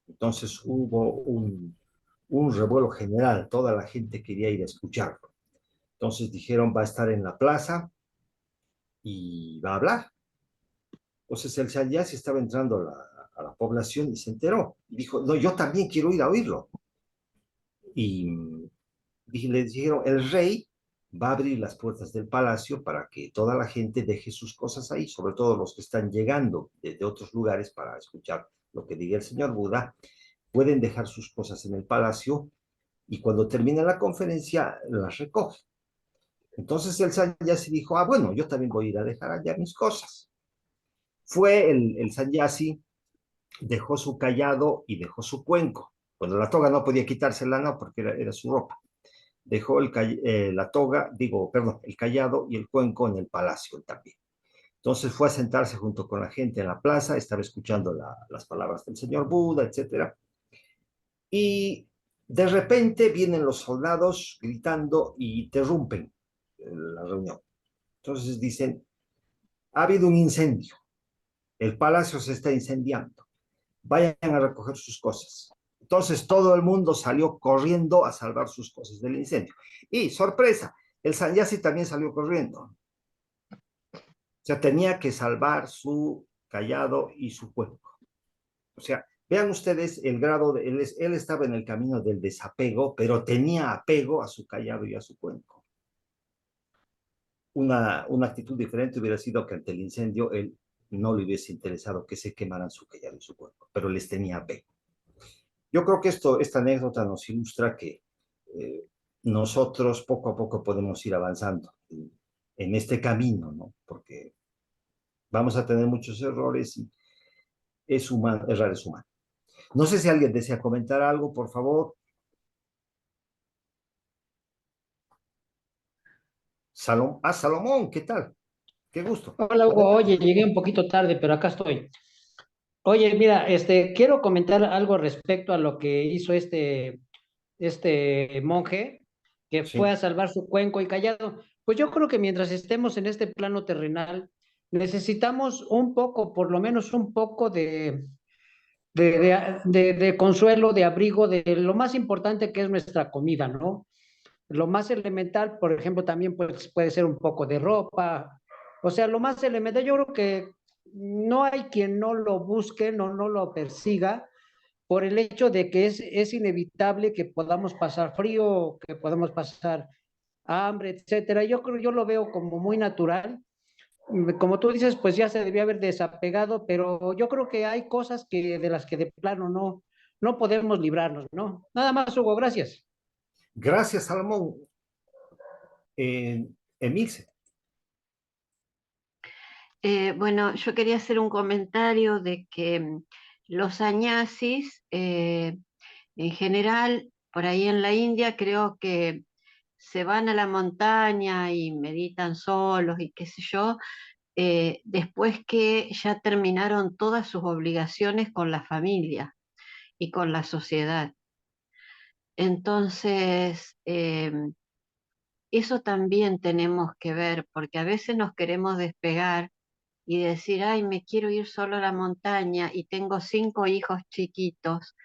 Entonces hubo un revuelo general. Toda la gente quería ir a escucharlo. Entonces dijeron: va a estar en la plaza y va a hablar. Entonces el sannyasi estaba entrando a la población y se enteró. Y dijo: no, yo también quiero ir a oírlo. Y le dijeron: el rey va a abrir las puertas del palacio para que toda la gente deje sus cosas ahí, sobre todo los que están llegando desde otros lugares para escuchar lo que diga el señor Buda. Pueden dejar sus cosas en el palacio y cuando termine la conferencia las recoge. Entonces el sannyasi dijo: ah, bueno, yo también voy a ir a dejar allá mis cosas. Fue el sannyasi, dejó su cayado y dejó su cuenco. Cuando la toga no podía quitársela, no, porque era su ropa. Dejó la toga, el cayado y el cuenco en el palacio también. Entonces fue a sentarse junto con la gente en la plaza, estaba escuchando las palabras del señor Buda, etc. Y de repente vienen los soldados gritando y interrumpen la reunión. Entonces dicen: ha habido un incendio, el palacio se está incendiando, vayan a recoger sus cosas. Entonces todo el mundo salió corriendo a salvar sus cosas del incendio. Y, sorpresa, el sannyasi también salió corriendo. O sea, tenía que salvar su cayado y su cuenco. O sea, vean ustedes el grado él estaba en el camino del desapego, pero tenía apego a su cayado y a su cuenco. Una actitud diferente hubiera sido que ante el incendio él no le hubiese interesado que se quemaran su cayado y su cuenco, pero les tenía apego. Yo creo que esta anécdota nos ilustra que nosotros poco a poco podemos ir avanzando en este camino, ¿no? Porque vamos a tener muchos errores y es humano, errar es humano. No sé si alguien desea comentar algo, por favor. Salomón, ¿qué tal? Qué gusto. Hola Hugo, oye, llegué un poquito tarde, pero acá estoy. Oye, mira, quiero comentar algo respecto a lo que hizo este monje que fue Sí, a salvar su cuenco y cayado. Pues yo creo que mientras estemos en este plano terrenal, necesitamos un poco, por lo menos un poco de consuelo, de abrigo, de lo más importante que es nuestra comida, ¿no? Lo más elemental, por ejemplo, también puede ser un poco de ropa. O sea, lo más elemental, yo creo que no hay quien no lo busque, no lo persiga, por el hecho de que es inevitable que podamos pasar frío, que podamos pasar hambre, etcétera. Yo creo, yo lo veo como muy natural, como tú dices, pues ya se debió haber desapegado, pero yo creo que hay cosas de las que de plano no podemos librarnos, ¿no? Nada más, Hugo, gracias. Gracias, Salomón. Emilce. Bueno, yo quería hacer un comentario de que los sannyasis, en general, por ahí en la India, creo que se van a la montaña y meditan solos y qué sé yo, después que ya terminaron todas sus obligaciones con la familia y con la sociedad. Entonces, eso también tenemos que ver, porque a veces nos queremos despegar y decir, ay, me quiero ir solo a la montaña y tengo 5 hijos chiquitos.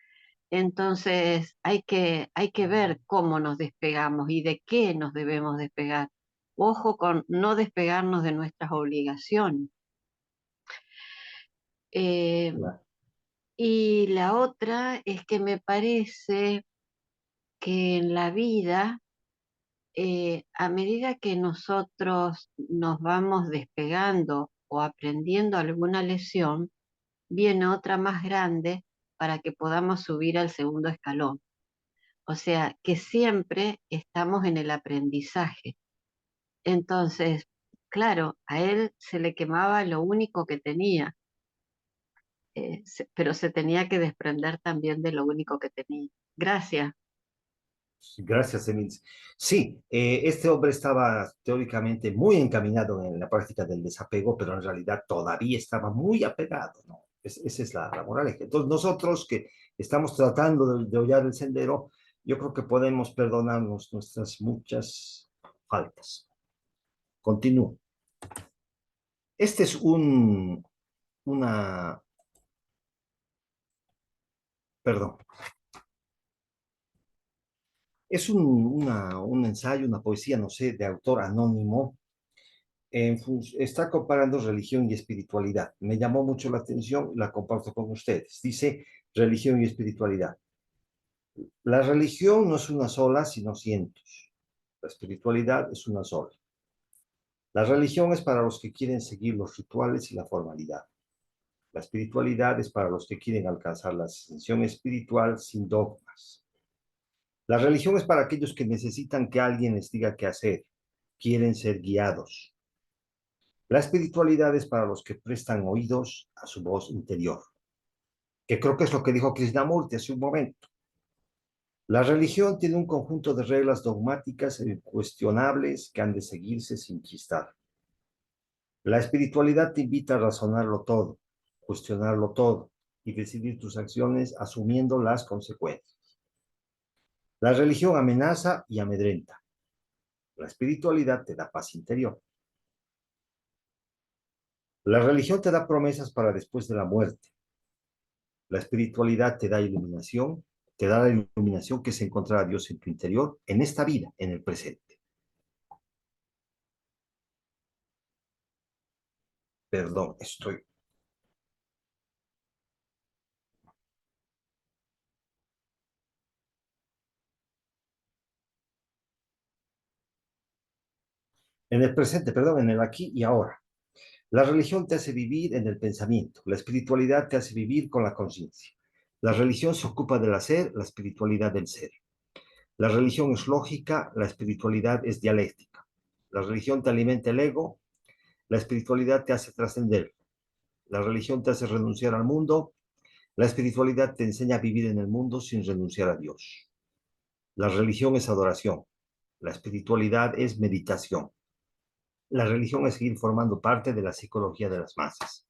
Entonces hay que ver cómo nos despegamos y de qué nos debemos despegar. Ojo con no despegarnos de nuestras obligaciones. Eh, y la otra es que me parece que en la vida, a medida que nosotros nos vamos despegando o aprendiendo alguna lección, viene otra más grande para que podamos subir al segundo escalón. O sea, que siempre estamos en el aprendizaje. Entonces, claro, a él se le quemaba lo único que tenía, pero se tenía que desprender también de lo único que tenía. Gracias. Gracias, Emilce. Sí, este hombre estaba teóricamente muy encaminado en la práctica del desapego, pero en realidad todavía estaba muy apegado, ¿no? Esa es la moraleja. Entonces, nosotros que estamos tratando de hollar el sendero, yo creo que podemos perdonarnos nuestras muchas faltas. Continúo. Este es perdón, es un ensayo, una poesía, no sé, de autor anónimo. Está comparando religión y espiritualidad. Me llamó mucho la atención, la comparto con ustedes. Dice religión y espiritualidad. La religión no es una sola, sino cientos. La espiritualidad es una sola. La religión es para los que quieren seguir los rituales y la formalidad. La espiritualidad es para los que quieren alcanzar la ascensión espiritual sin dogmas. La religión es para aquellos que necesitan que alguien les diga qué hacer, quieren ser guiados. La espiritualidad es para los que prestan oídos a su voz interior, que creo que es lo que dijo Krishnamurti hace un momento. La religión tiene un conjunto de reglas dogmáticas e incuestionables que han de seguirse sin chistar. La espiritualidad te invita a razonarlo todo, cuestionarlo todo y decidir tus acciones asumiendo las consecuencias. La religión amenaza y amedrenta. La espiritualidad te da paz interior. La religión te da promesas para después de la muerte. La espiritualidad te da iluminación, te da la iluminación que es encontrar a Dios en tu interior, en esta vida, en el presente. Perdón, estoy... En el presente, perdón, en el aquí y ahora. La religión te hace vivir en el pensamiento, la espiritualidad te hace vivir con la conciencia. La religión se ocupa del hacer, la espiritualidad del ser. La religión es lógica, la espiritualidad es dialéctica. La religión te alimenta el ego, la espiritualidad te hace trascender. La religión te hace renunciar al mundo, la espiritualidad te enseña a vivir en el mundo sin renunciar a Dios. La religión es adoración, la espiritualidad es meditación. La religión es seguir formando parte de la psicología de las masas.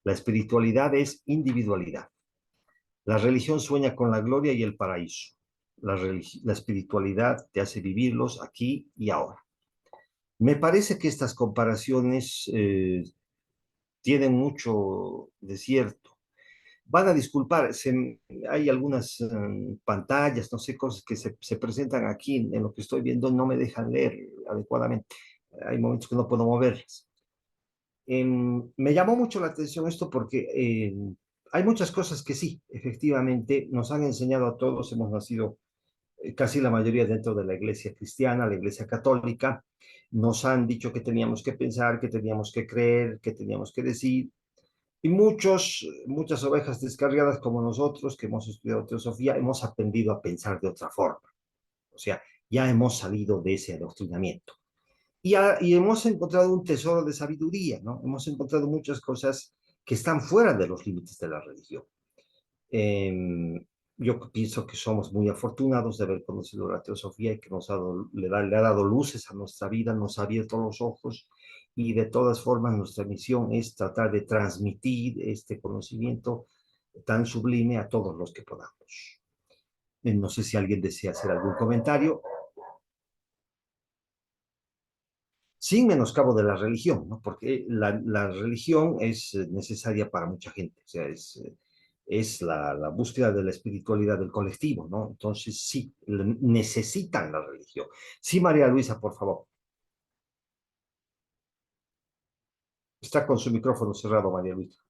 La espiritualidad es individualidad. La religión sueña con la gloria y el paraíso. La espiritualidad te hace vivirlos aquí y ahora. Me parece que estas comparaciones tienen mucho de cierto. Van a disculpar, hay algunas pantallas, no sé, cosas que se presentan aquí en lo que estoy viendo, no me dejan leer adecuadamente. Hay momentos que no puedo moverlas. Me llamó mucho la atención esto porque hay muchas cosas que sí, efectivamente, nos han enseñado a todos, hemos nacido casi la mayoría dentro de la iglesia cristiana, la iglesia católica, nos han dicho que teníamos que pensar, que teníamos que creer, que teníamos que decir, y muchas ovejas descarriadas como nosotros, que hemos estudiado teosofía, hemos aprendido a pensar de otra forma. O sea, ya hemos salido de ese adoctrinamiento. Y hemos encontrado un tesoro de sabiduría, ¿no? Hemos encontrado muchas cosas que están fuera de los límites de la religión. Yo pienso que somos muy afortunados de haber conocido la teosofía y que le ha dado luces a nuestra vida, nos ha abierto los ojos, y de todas formas nuestra misión es tratar de transmitir este conocimiento tan sublime a todos los que podamos. No sé si alguien desea hacer algún comentario. Sin menoscabo de la religión, ¿no? Porque la religión es necesaria para mucha gente, o sea, es la búsqueda de la espiritualidad del colectivo, ¿no? Entonces, sí, necesitan la religión. Sí, María Luisa, por favor. Está con su micrófono cerrado, María Luisa.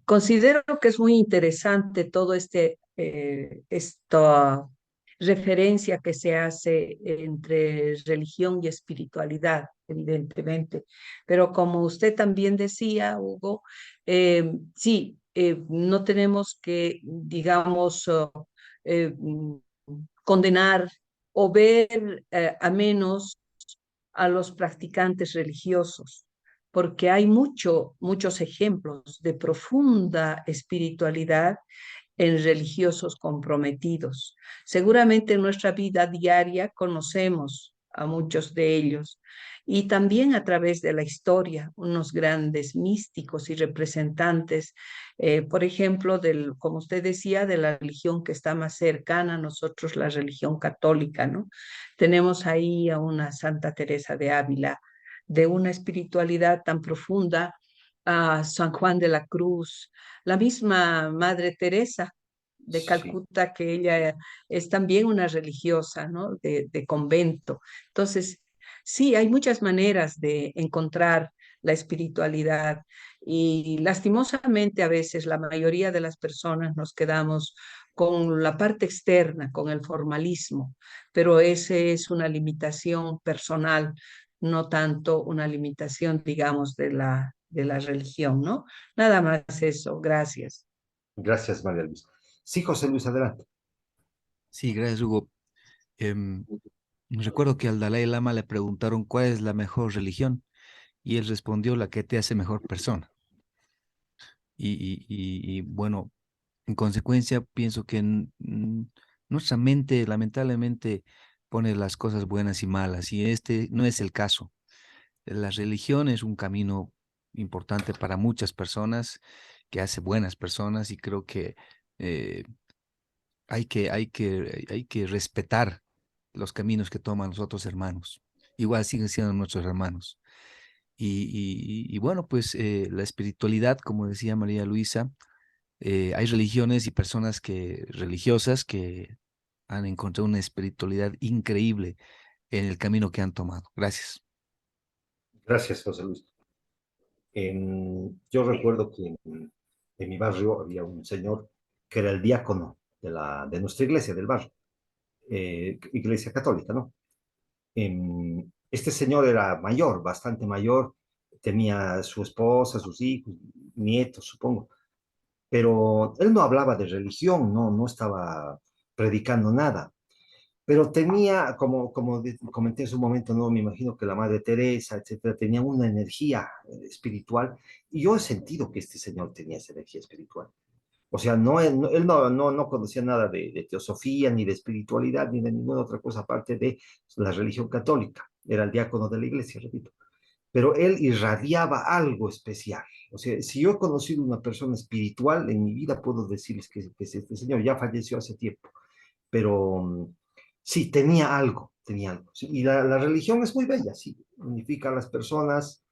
Considero que es muy interesante todo esta referencia que se hace entre religión y espiritualidad, evidentemente. Pero como usted también decía, Hugo, sí, no tenemos que, digamos, condenar o ver a menos a los practicantes religiosos, porque hay muchos ejemplos de profunda espiritualidad en religiosos comprometidos. Seguramente en nuestra vida diaria conocemos a muchos de ellos, y también a través de la historia, unos grandes místicos y representantes, por ejemplo, como usted decía, de la religión que está más cercana a nosotros, la religión católica, ¿no? Tenemos ahí a una Santa Teresa de Ávila, de una espiritualidad tan profunda, a San Juan de la Cruz, la misma Madre Teresa de Sí. Calcuta, que ella es también una religiosa, ¿no? De convento. Entonces, sí, hay muchas maneras de encontrar la espiritualidad, y lastimosamente a veces la mayoría de las personas nos quedamos con la parte externa, con el formalismo, pero ese es una limitación personal, no tanto una limitación, digamos, de la religión, ¿no? Nada más eso, gracias. Gracias, María Luisa. Sí, José Luis, adelante. Sí, gracias, Hugo. Em, Recuerdo que al Dalai Lama le preguntaron cuál es la mejor religión y él respondió la que te hace mejor persona. Y bueno, en consecuencia pienso que nuestra mente lamentablemente pone las cosas buenas y malas, y este no es el caso. La religión es un camino importante para muchas personas, que hace buenas personas, y creo que eh, hay que respetar los caminos que toman los otros hermanos. Igual siguen siendo nuestros hermanos. Y bueno, pues la espiritualidad, como decía María Luisa, hay religiones y personas religiosas que han encontrado una espiritualidad increíble en el camino que han tomado. Gracias. Gracias, José Luis. Yo recuerdo que en mi barrio había un señor que era el diácono de nuestra iglesia, del barrio, iglesia católica, ¿no? Este señor era mayor, bastante mayor, tenía su esposa, sus hijos, nietos, supongo, pero él no hablaba de religión, no estaba predicando nada, pero tenía, como comenté en su momento, no me imagino que la Madre Teresa, etcétera, tenía una energía espiritual, y yo he sentido que este señor tenía esa energía espiritual. O sea, él no conocía nada de teosofía, ni de espiritualidad, ni de ninguna otra cosa aparte de la religión católica. Era el diácono de la iglesia, repito. Pero él irradiaba algo especial. O sea, si yo he conocido una persona espiritual en mi vida, puedo decirles que este señor ya falleció hace tiempo. Pero sí, tenía algo. Sí. Y la religión es muy bella, sí, unifica a las personas,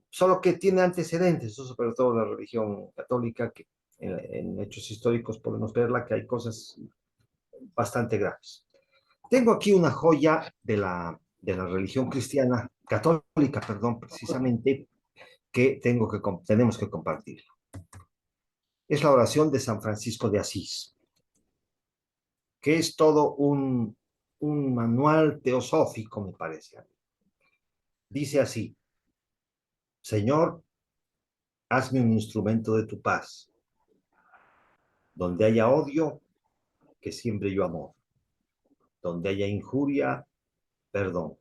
solo que tiene antecedentes, eso sobre todo la religión católica, que en hechos históricos podemos verla, que hay cosas bastante graves. Tengo aquí una joya de la religión cristiana, católica, perdón, precisamente, que tenemos que compartir. Es la oración de San Francisco de Asís. que es todo un manual teosófico, me parece a mí. Dice así: Señor, hazme un instrumento de tu paz. Donde haya odio, que siembre yo amor. Donde haya injuria, perdón.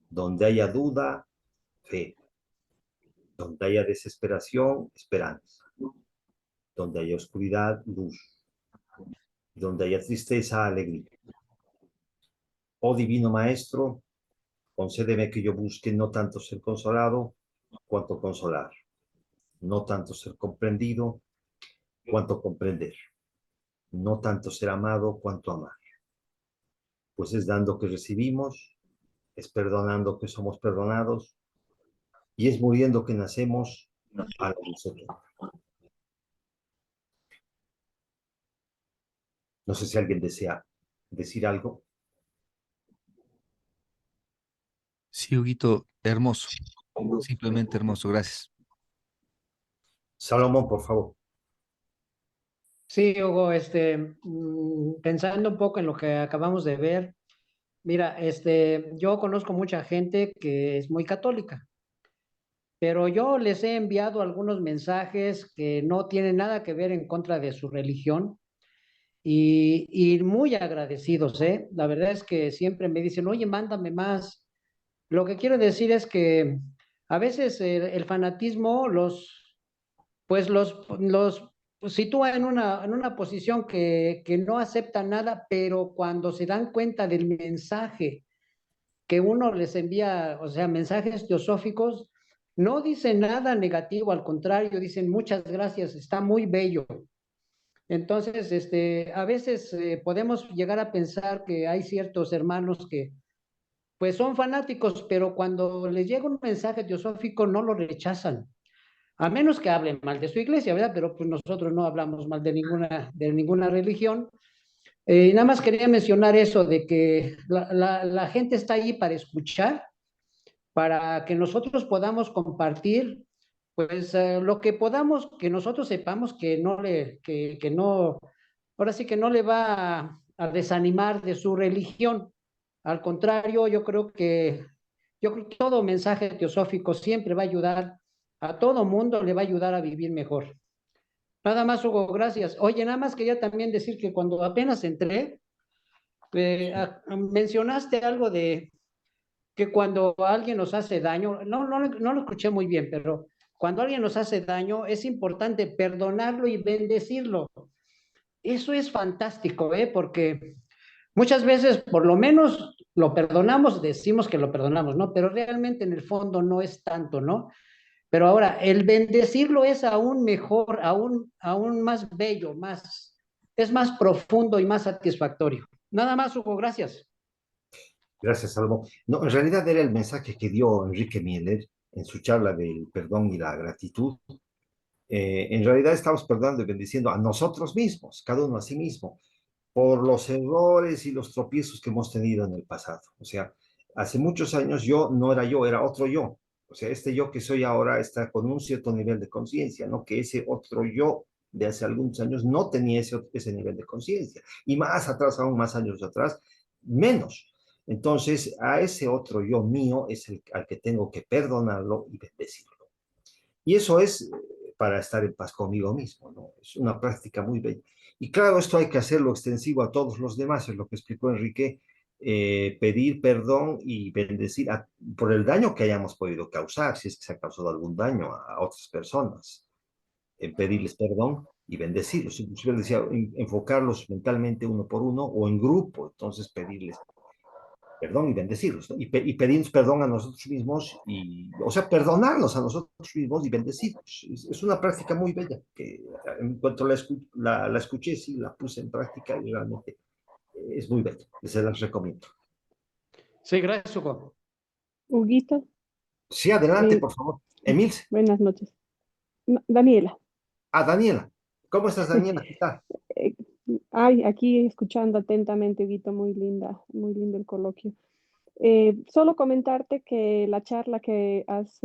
Donde haya duda, fe. Donde haya desesperación, esperanza. Donde haya oscuridad, luz. Donde haya tristeza, alegría. Oh Divino Maestro, concédeme que yo busque no tanto ser consolado, cuanto consolar. No tanto ser comprendido, cuanto comprender. No tanto ser amado, cuanto amar. Pues es dando que recibimos, es perdonando que somos perdonados, y es muriendo que nacemos a la luz eterna. No sé si alguien desea decir algo. Sí, Huguito, hermoso. Simplemente hermoso, gracias. Salomón, por favor. Sí, Hugo, pensando un poco en lo que acabamos de ver, mira, yo conozco mucha gente que es muy católica, pero yo les he enviado algunos mensajes que no tienen nada que ver en contra de su religión y muy agradecidos, ¿eh? La verdad es que siempre me dicen, oye, mándame más. Lo que quiero decir es que a veces el fanatismo los sitúa en una posición que no acepta nada, pero cuando se dan cuenta del mensaje que uno les envía, o sea, mensajes teosóficos, no dicen nada negativo, al contrario, dicen muchas gracias, está muy bello. Entonces, a veces podemos llegar a pensar que hay ciertos hermanos que pues son fanáticos, pero cuando les llega un mensaje teosófico no lo rechazan, a menos que hablen mal de su iglesia, ¿verdad? Pero pues nosotros no hablamos mal de ninguna religión. Y nada más quería mencionar eso de que la gente está ahí para escuchar, para que nosotros podamos compartir, pues lo que podamos, que nosotros sepamos que no, ahora sí que no le va a desanimar de su religión. Al contrario, yo creo que todo mensaje teosófico siempre va a ayudar a todo mundo, le va a ayudar a vivir mejor. Nada más, Hugo, gracias. Oye, nada más quería también decir que cuando apenas entré, mencionaste algo de que cuando alguien nos hace daño, no lo escuché muy bien, pero cuando alguien nos hace daño es importante perdonarlo y bendecirlo. Eso es fantástico, ¿eh? Porque muchas veces, por lo menos, lo perdonamos, decimos que lo perdonamos, ¿no? Pero realmente en el fondo no es tanto, ¿no? Pero ahora, el bendecirlo es aún mejor, aún más bello, es más profundo y más satisfactorio. Nada más, Hugo, gracias. Gracias, Salomón. No, en realidad era el mensaje que dio Enrique Mieler en su charla del perdón y la gratitud. En realidad estamos perdonando y bendiciendo a nosotros mismos, cada uno a sí mismo, por los errores y los tropiezos que hemos tenido en el pasado. O sea, hace muchos años yo no era yo, era otro yo. O sea, este yo que soy ahora está con un cierto nivel de conciencia, ¿no? Que ese otro yo de hace algunos años no tenía ese nivel de conciencia. Y más atrás, aún más años atrás, menos. Entonces, a ese otro yo mío es al que tengo que perdonarlo y bendecirlo. Y eso es para estar en paz conmigo mismo, ¿no? Es una práctica muy bella. Y claro, esto hay que hacerlo extensivo a todos los demás, es lo que explicó Enrique, pedir perdón y bendecir por el daño que hayamos podido causar, si es que se ha causado algún daño a otras personas, pedirles perdón y bendecirlos. Inclusive decía, enfocarlos mentalmente uno por uno o en grupo, entonces pedirles perdón y bendecirlos, ¿no? Y pedirnos perdón a nosotros mismos, o sea, perdonarnos a nosotros mismos y bendecirnos. Es una práctica muy bella, que en cuanto la escuché, sí, la puse en práctica y realmente es muy bella, se las recomiendo. Sí, gracias, Hugo. Huguito, Sí, adelante, por favor. Emilce. buenas noches. Daniela. Ah, Daniela. ¿Cómo estás, Daniela? ¿Qué tal? Eh, Ay, aquí escuchando atentamente, Huguito, muy lindo el coloquio. Solo comentarte que la charla que has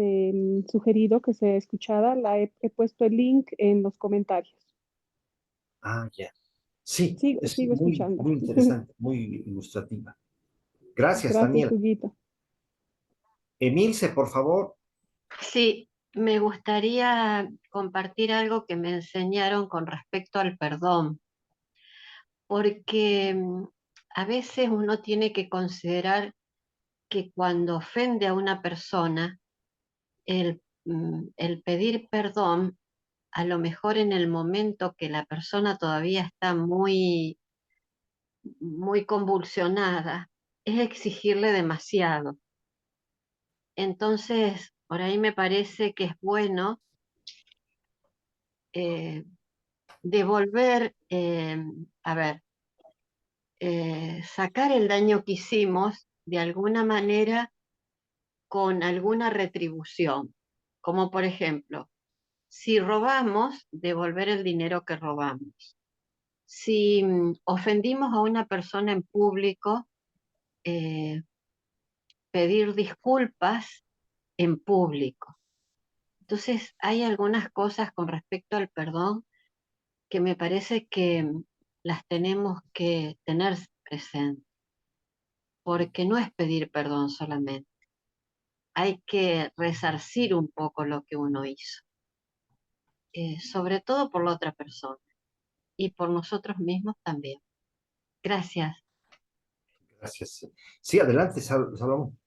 sugerido que sea escuchada, he puesto el link en los comentarios. Ah, ya. Sí, es Sigo muy, escuchando. muy interesante, muy ilustrativa. Gracias, Gracias, Daniela. Huguito. Emilce, por favor. Sí, me gustaría compartir algo que me enseñaron con respecto al perdón, porque a veces uno tiene que considerar que cuando ofende a una persona, el pedir perdón, a lo mejor en el momento que la persona todavía está muy convulsionada, es exigirle demasiado. Entonces, por ahí me parece que es bueno eh, devolver, a ver, sacar el daño que hicimos de alguna manera con alguna retribución, como por ejemplo, si robamos, devolver el dinero que robamos. Si ofendimos a una persona en público, eh, pedir disculpas en público. Entonces, hay algunas cosas con respecto al perdón que me parece que las tenemos que tener presentes, porque no es pedir perdón solamente, hay que resarcir un poco lo que uno hizo, sobre todo por la otra persona y por nosotros mismos también. Gracias. Gracias. Sí, adelante, Salomón.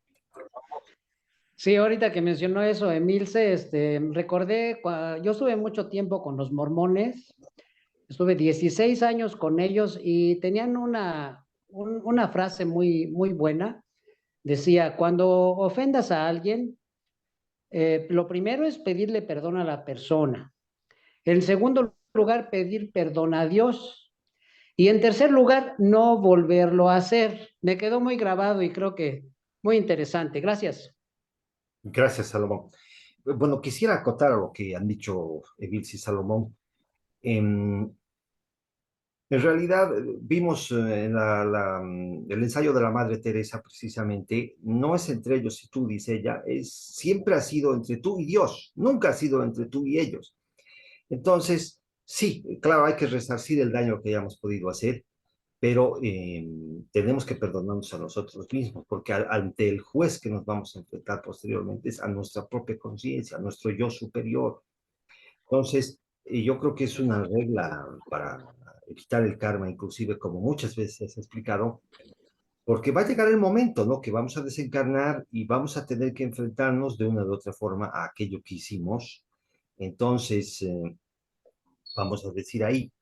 Sí, ahorita que mencionó eso, Emilce, recordé, yo estuve mucho tiempo con los mormones, estuve 16 años con ellos y tenían una frase muy, muy buena. Decía, cuando ofendas a alguien, lo primero es pedirle perdón a la persona. En segundo lugar, pedir perdón a Dios. Y en tercer lugar, no volverlo a hacer. Me quedó muy grabado y creo que muy interesante. Gracias. Gracias, Salomón. Bueno, quisiera acotar a lo que han dicho Emilce y Salomón. En realidad, vimos en el ensayo de la Madre Teresa, precisamente, no es entre ellos y tú, dice ella, siempre ha sido entre tú y Dios, nunca ha sido entre tú y ellos. Entonces, sí, claro, hay que resarcir el daño que hayamos podido hacer, pero tenemos que perdonarnos a nosotros mismos, porque ante el juez que nos vamos a enfrentar posteriormente es a nuestra propia conciencia, a nuestro yo superior. Entonces, yo creo que es una regla para evitar el karma, inclusive como muchas veces he explicado, porque va a llegar el momento, ¿no? Que vamos a desencarnar y vamos a tener que enfrentarnos de una u otra forma a aquello que hicimos. Entonces, vamos a decir ahí,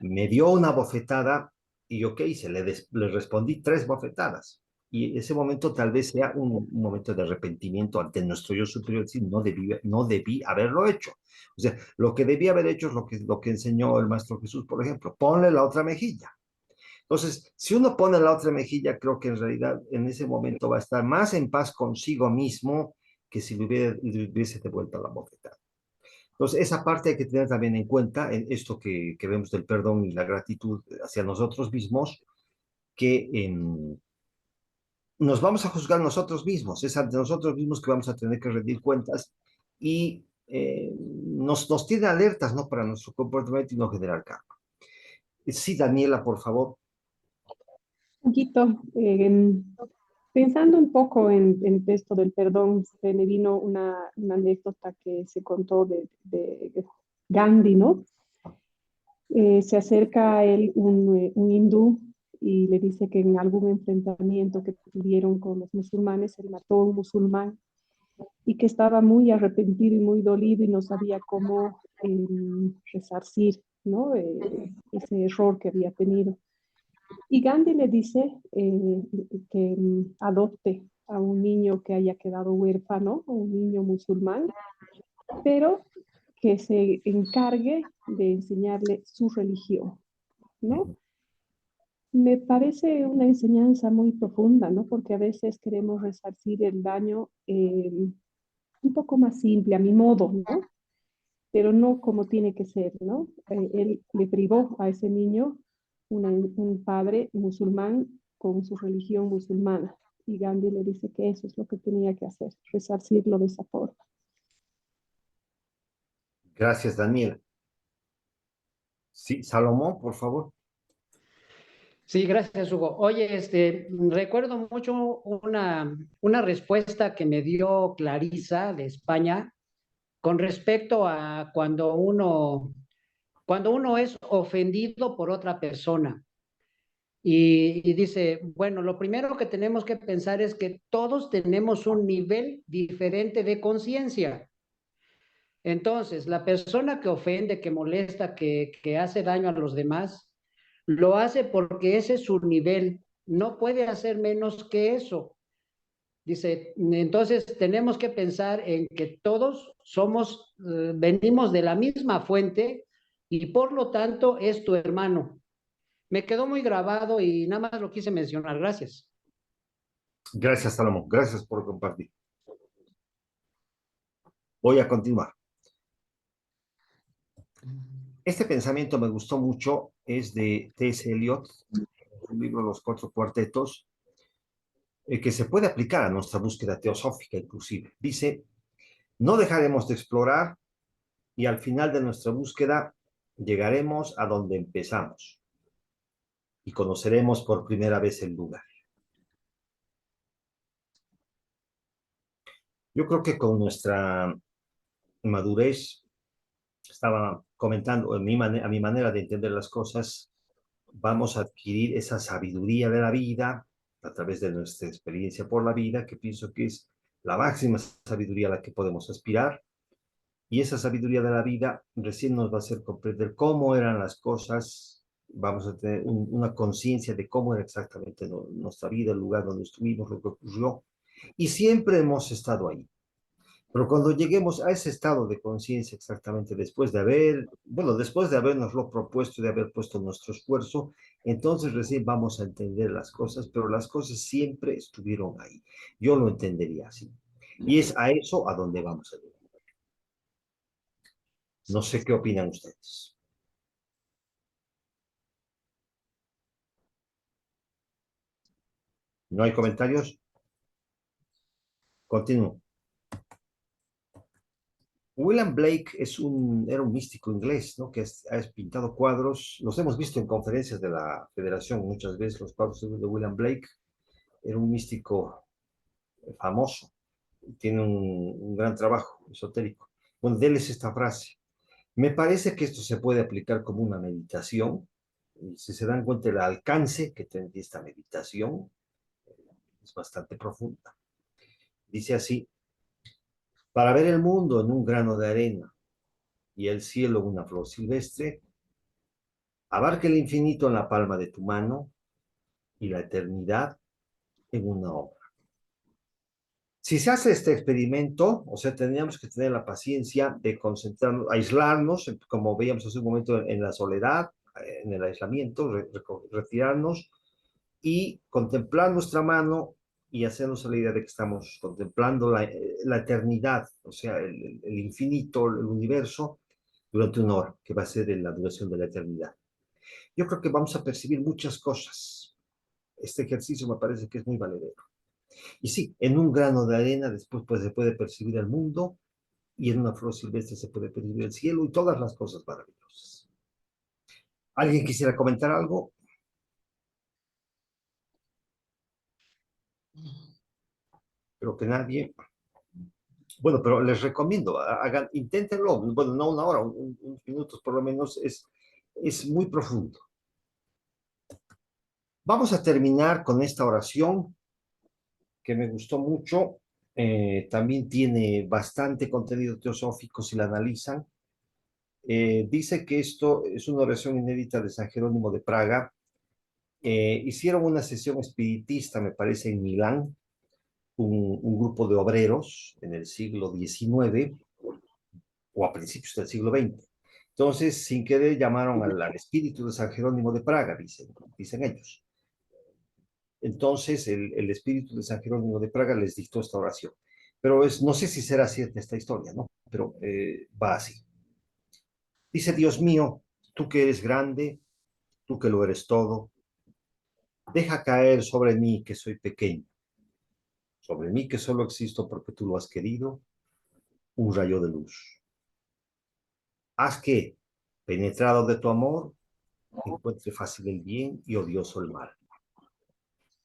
me dio una bofetada y yo qué hice, le respondí 3 bofetadas. Y ese momento tal vez sea un momento de arrepentimiento ante nuestro yo superior, decir, no debí haberlo hecho. O sea, lo que debí haber hecho es lo que enseñó el Maestro Jesús, por ejemplo, ponle la otra mejilla. Entonces, si uno pone la otra mejilla, creo que en realidad en ese momento va a estar más en paz consigo mismo que si le hubiese devuelto la bofetada. Entonces, esa parte hay que tener también en cuenta en esto que vemos del perdón y la gratitud hacia nosotros mismos, que nos vamos a juzgar nosotros mismos, es ante nosotros mismos que vamos a tener que rendir cuentas y nos tiene alertas, ¿no? Para nuestro comportamiento y no generar karma. Sí, Daniela, por favor. Huguito, pensando un poco en esto del perdón, se me vino una anécdota que se contó de Gandhi, ¿no? Se acerca a él un hindú y le dice que en algún enfrentamiento que tuvieron con los musulmanes, él mató a un musulmán y que estaba muy arrepentido y muy dolido y no sabía cómo resarcir, ¿no? Ese error que había tenido. Y Gandhi le dice que adopte a un niño que haya quedado huérfano, un niño musulmán, pero que se encargue de enseñarle su religión, ¿no? Me parece una enseñanza muy profunda, ¿no? Porque a veces queremos resarcir el daño un poco más simple, a mi modo, ¿no? Pero no como tiene que ser, ¿no? Él le privó a ese niño un padre musulmán con su religión musulmana. Y Gandhi le dice que eso es lo que tenía que hacer, resarcirlo de esa forma. Gracias, Daniela. Sí, Salomón, por favor. Sí, gracias, Hugo. Oye, recuerdo mucho una respuesta que me dio Clarisa de España con respecto a cuando uno es ofendido por otra persona. Y dice, bueno, lo primero que tenemos que pensar es que todos tenemos un nivel diferente de conciencia. Entonces, la persona que ofende, que molesta, que hace daño a los demás, lo hace porque ese es su nivel. No puede hacer menos que eso. Dice, entonces tenemos que pensar en que todos venimos de la misma fuente y por lo tanto es tu hermano. Me quedó muy grabado y nada más lo quise mencionar. Gracias. Gracias, Salomón. Gracias por compartir. Voy a continuar. Este pensamiento me gustó mucho, es de T.S. Eliot, un libro Los Cuatro Cuartetos, que se puede aplicar a nuestra búsqueda teosófica inclusive. Dice, no dejaremos de explorar y al final de nuestra búsqueda llegaremos a donde empezamos y conoceremos por primera vez el lugar. Yo creo que con nuestra madurez, estaba comentando, a mi manera de entender las cosas, vamos a adquirir esa sabiduría de la vida a través de nuestra experiencia por la vida, que pienso que es la máxima sabiduría a la que podemos aspirar. Y esa sabiduría de la vida recién nos va a hacer comprender cómo eran las cosas, vamos a tener una conciencia de cómo era exactamente nuestra vida, el lugar donde estuvimos, lo que ocurrió. Y siempre hemos estado ahí. Pero cuando lleguemos a ese estado de conciencia exactamente después de después de habernoslo propuesto y de haber puesto nuestro esfuerzo, entonces recién vamos a entender las cosas, pero las cosas siempre estuvieron ahí. Yo lo entendería así. Y es a eso a donde vamos a llegar. No sé qué opinan ustedes. ¿No hay comentarios? Continúo. William Blake era un místico inglés, ¿no? Que ha pintado cuadros, los hemos visto en conferencias de la Federación muchas veces, los cuadros de William Blake. Era un místico famoso, tiene un gran trabajo esotérico. Bueno, de él es esta frase. Me parece que esto se puede aplicar como una meditación, y si se dan cuenta el alcance que tiene esta meditación, es bastante profunda. Dice así, para ver el mundo en un grano de arena y el cielo en una flor silvestre, abarca el infinito en la palma de tu mano y la eternidad en una obra. Si se hace este experimento, o sea, tendríamos que tener la paciencia de concentrarnos, aislarnos, como veíamos hace un momento en la soledad, en el aislamiento, retirarnos y contemplar nuestra mano y hacernos la idea de que estamos contemplando la eternidad, o sea, el infinito, el universo, durante una hora, que va a ser la duración de la eternidad. Yo creo que vamos a percibir muchas cosas. Este ejercicio me parece que es muy valedero. Y sí, en un grano de arena después pues, se puede percibir el mundo y en una flor silvestre se puede percibir el cielo y todas las cosas maravillosas. ¿Alguien quisiera comentar algo? Creo que nadie. Bueno, pero les recomiendo, inténtenlo, bueno, no una hora, unos minutos por lo menos, es muy profundo. Vamos a terminar con esta oración que me gustó mucho. También tiene bastante contenido teosófico si la analizan. Dice que esto es una oración inédita de San Jerónimo de Praga. Hicieron una sesión espiritista, me parece, en Milán, un grupo de obreros en el siglo XIX o a principios del siglo XX. Entonces, sin querer, llamaron al espíritu de San Jerónimo de Praga, dicen ellos. Entonces, el espíritu de San Jerónimo de Praga les dictó esta oración. Pero no sé si será cierta esta historia, ¿no? Pero va así. Dice, Dios mío, tú que eres grande, tú que lo eres todo, deja caer sobre mí que soy pequeño, sobre mí que solo existo porque tú lo has querido, un rayo de luz. Haz que, penetrado de tu amor, encuentre fácil el bien y odioso el mal.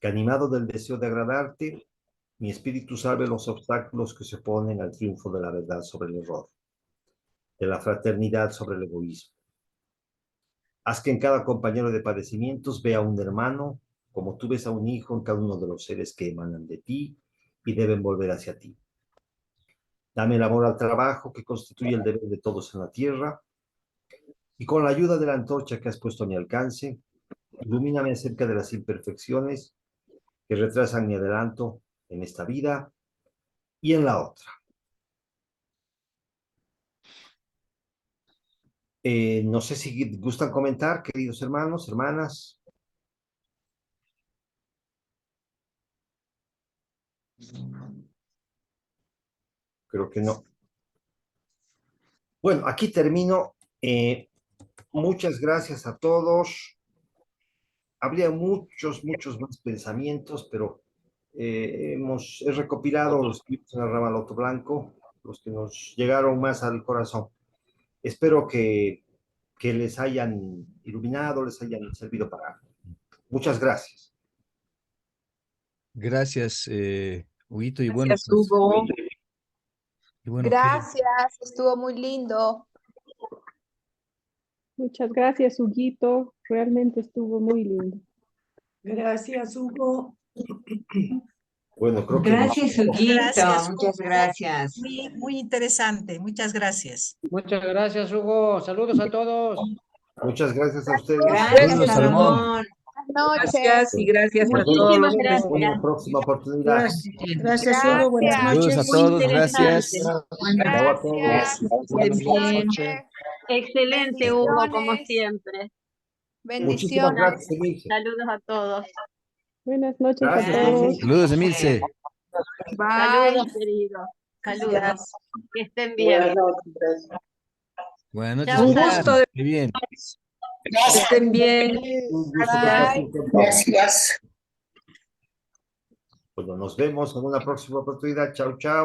Que animado del deseo de agradarte, mi espíritu salve los obstáculos que se oponen al triunfo de la verdad sobre el error, de la fraternidad sobre el egoísmo. Haz que en cada compañero de padecimientos vea un hermano, como tú ves a un hijo en cada uno de los seres que emanan de ti y deben volver hacia ti. Dame el amor al trabajo que constituye el deber de todos en la tierra, y con la ayuda de la antorcha que has puesto a mi alcance, ilumíname acerca de las imperfecciones que retrasan mi adelanto en esta vida y en la otra. No sé si gustan comentar, queridos hermanos, hermanas. Creo que no. Bueno, aquí termino. Muchas gracias a todos. Habría muchos más pensamientos, pero he recopilado los que vimos en la rama Loto Blanco, los que nos llegaron más al corazón. Espero que les hayan iluminado, les hayan servido para algo. Muchas gracias. Gracias, Huguito, y bueno, Gracias, pues, Hugo. y bueno, Gracias, estuvo muy lindo. Muchas gracias, Huguito. Realmente estuvo muy lindo. Gracias, Hugo. Bueno, creo que Gracias, Huguito. Gracias, Muchas Hugo. gracias. Muy interesante. Muchas gracias. Muchas gracias, Hugo. Saludos a todos. muchas gracias a ustedes. Gracias, Saludos, Salomón. Salomón. Buenas noches. Gracias y gracias a todos Muchísimas los gracias. Una próxima oportunidad. Gracias, Hugo. Buenas Gracias. Saludos a noches. Muy todos, interesante. gracias. Chao a todos. Gracias. Buenas Buenas noches. noches. Excelente, Hugo, como Bendiciones. siempre. Muchísimas Bendiciones. gracias, Emilce. Saludos a todos. Buenas noches a Gracias. todos. Saludos, Emilce. Bye. Saludos, queridos. Saludos. Gracias. Que estén bien. Buenas noches. Chao, Un chao. gusto de Qué bien. que estén bien. Un gusto Bye. compartir con todos. Bueno, nos vemos en una próxima oportunidad. Chao, chao.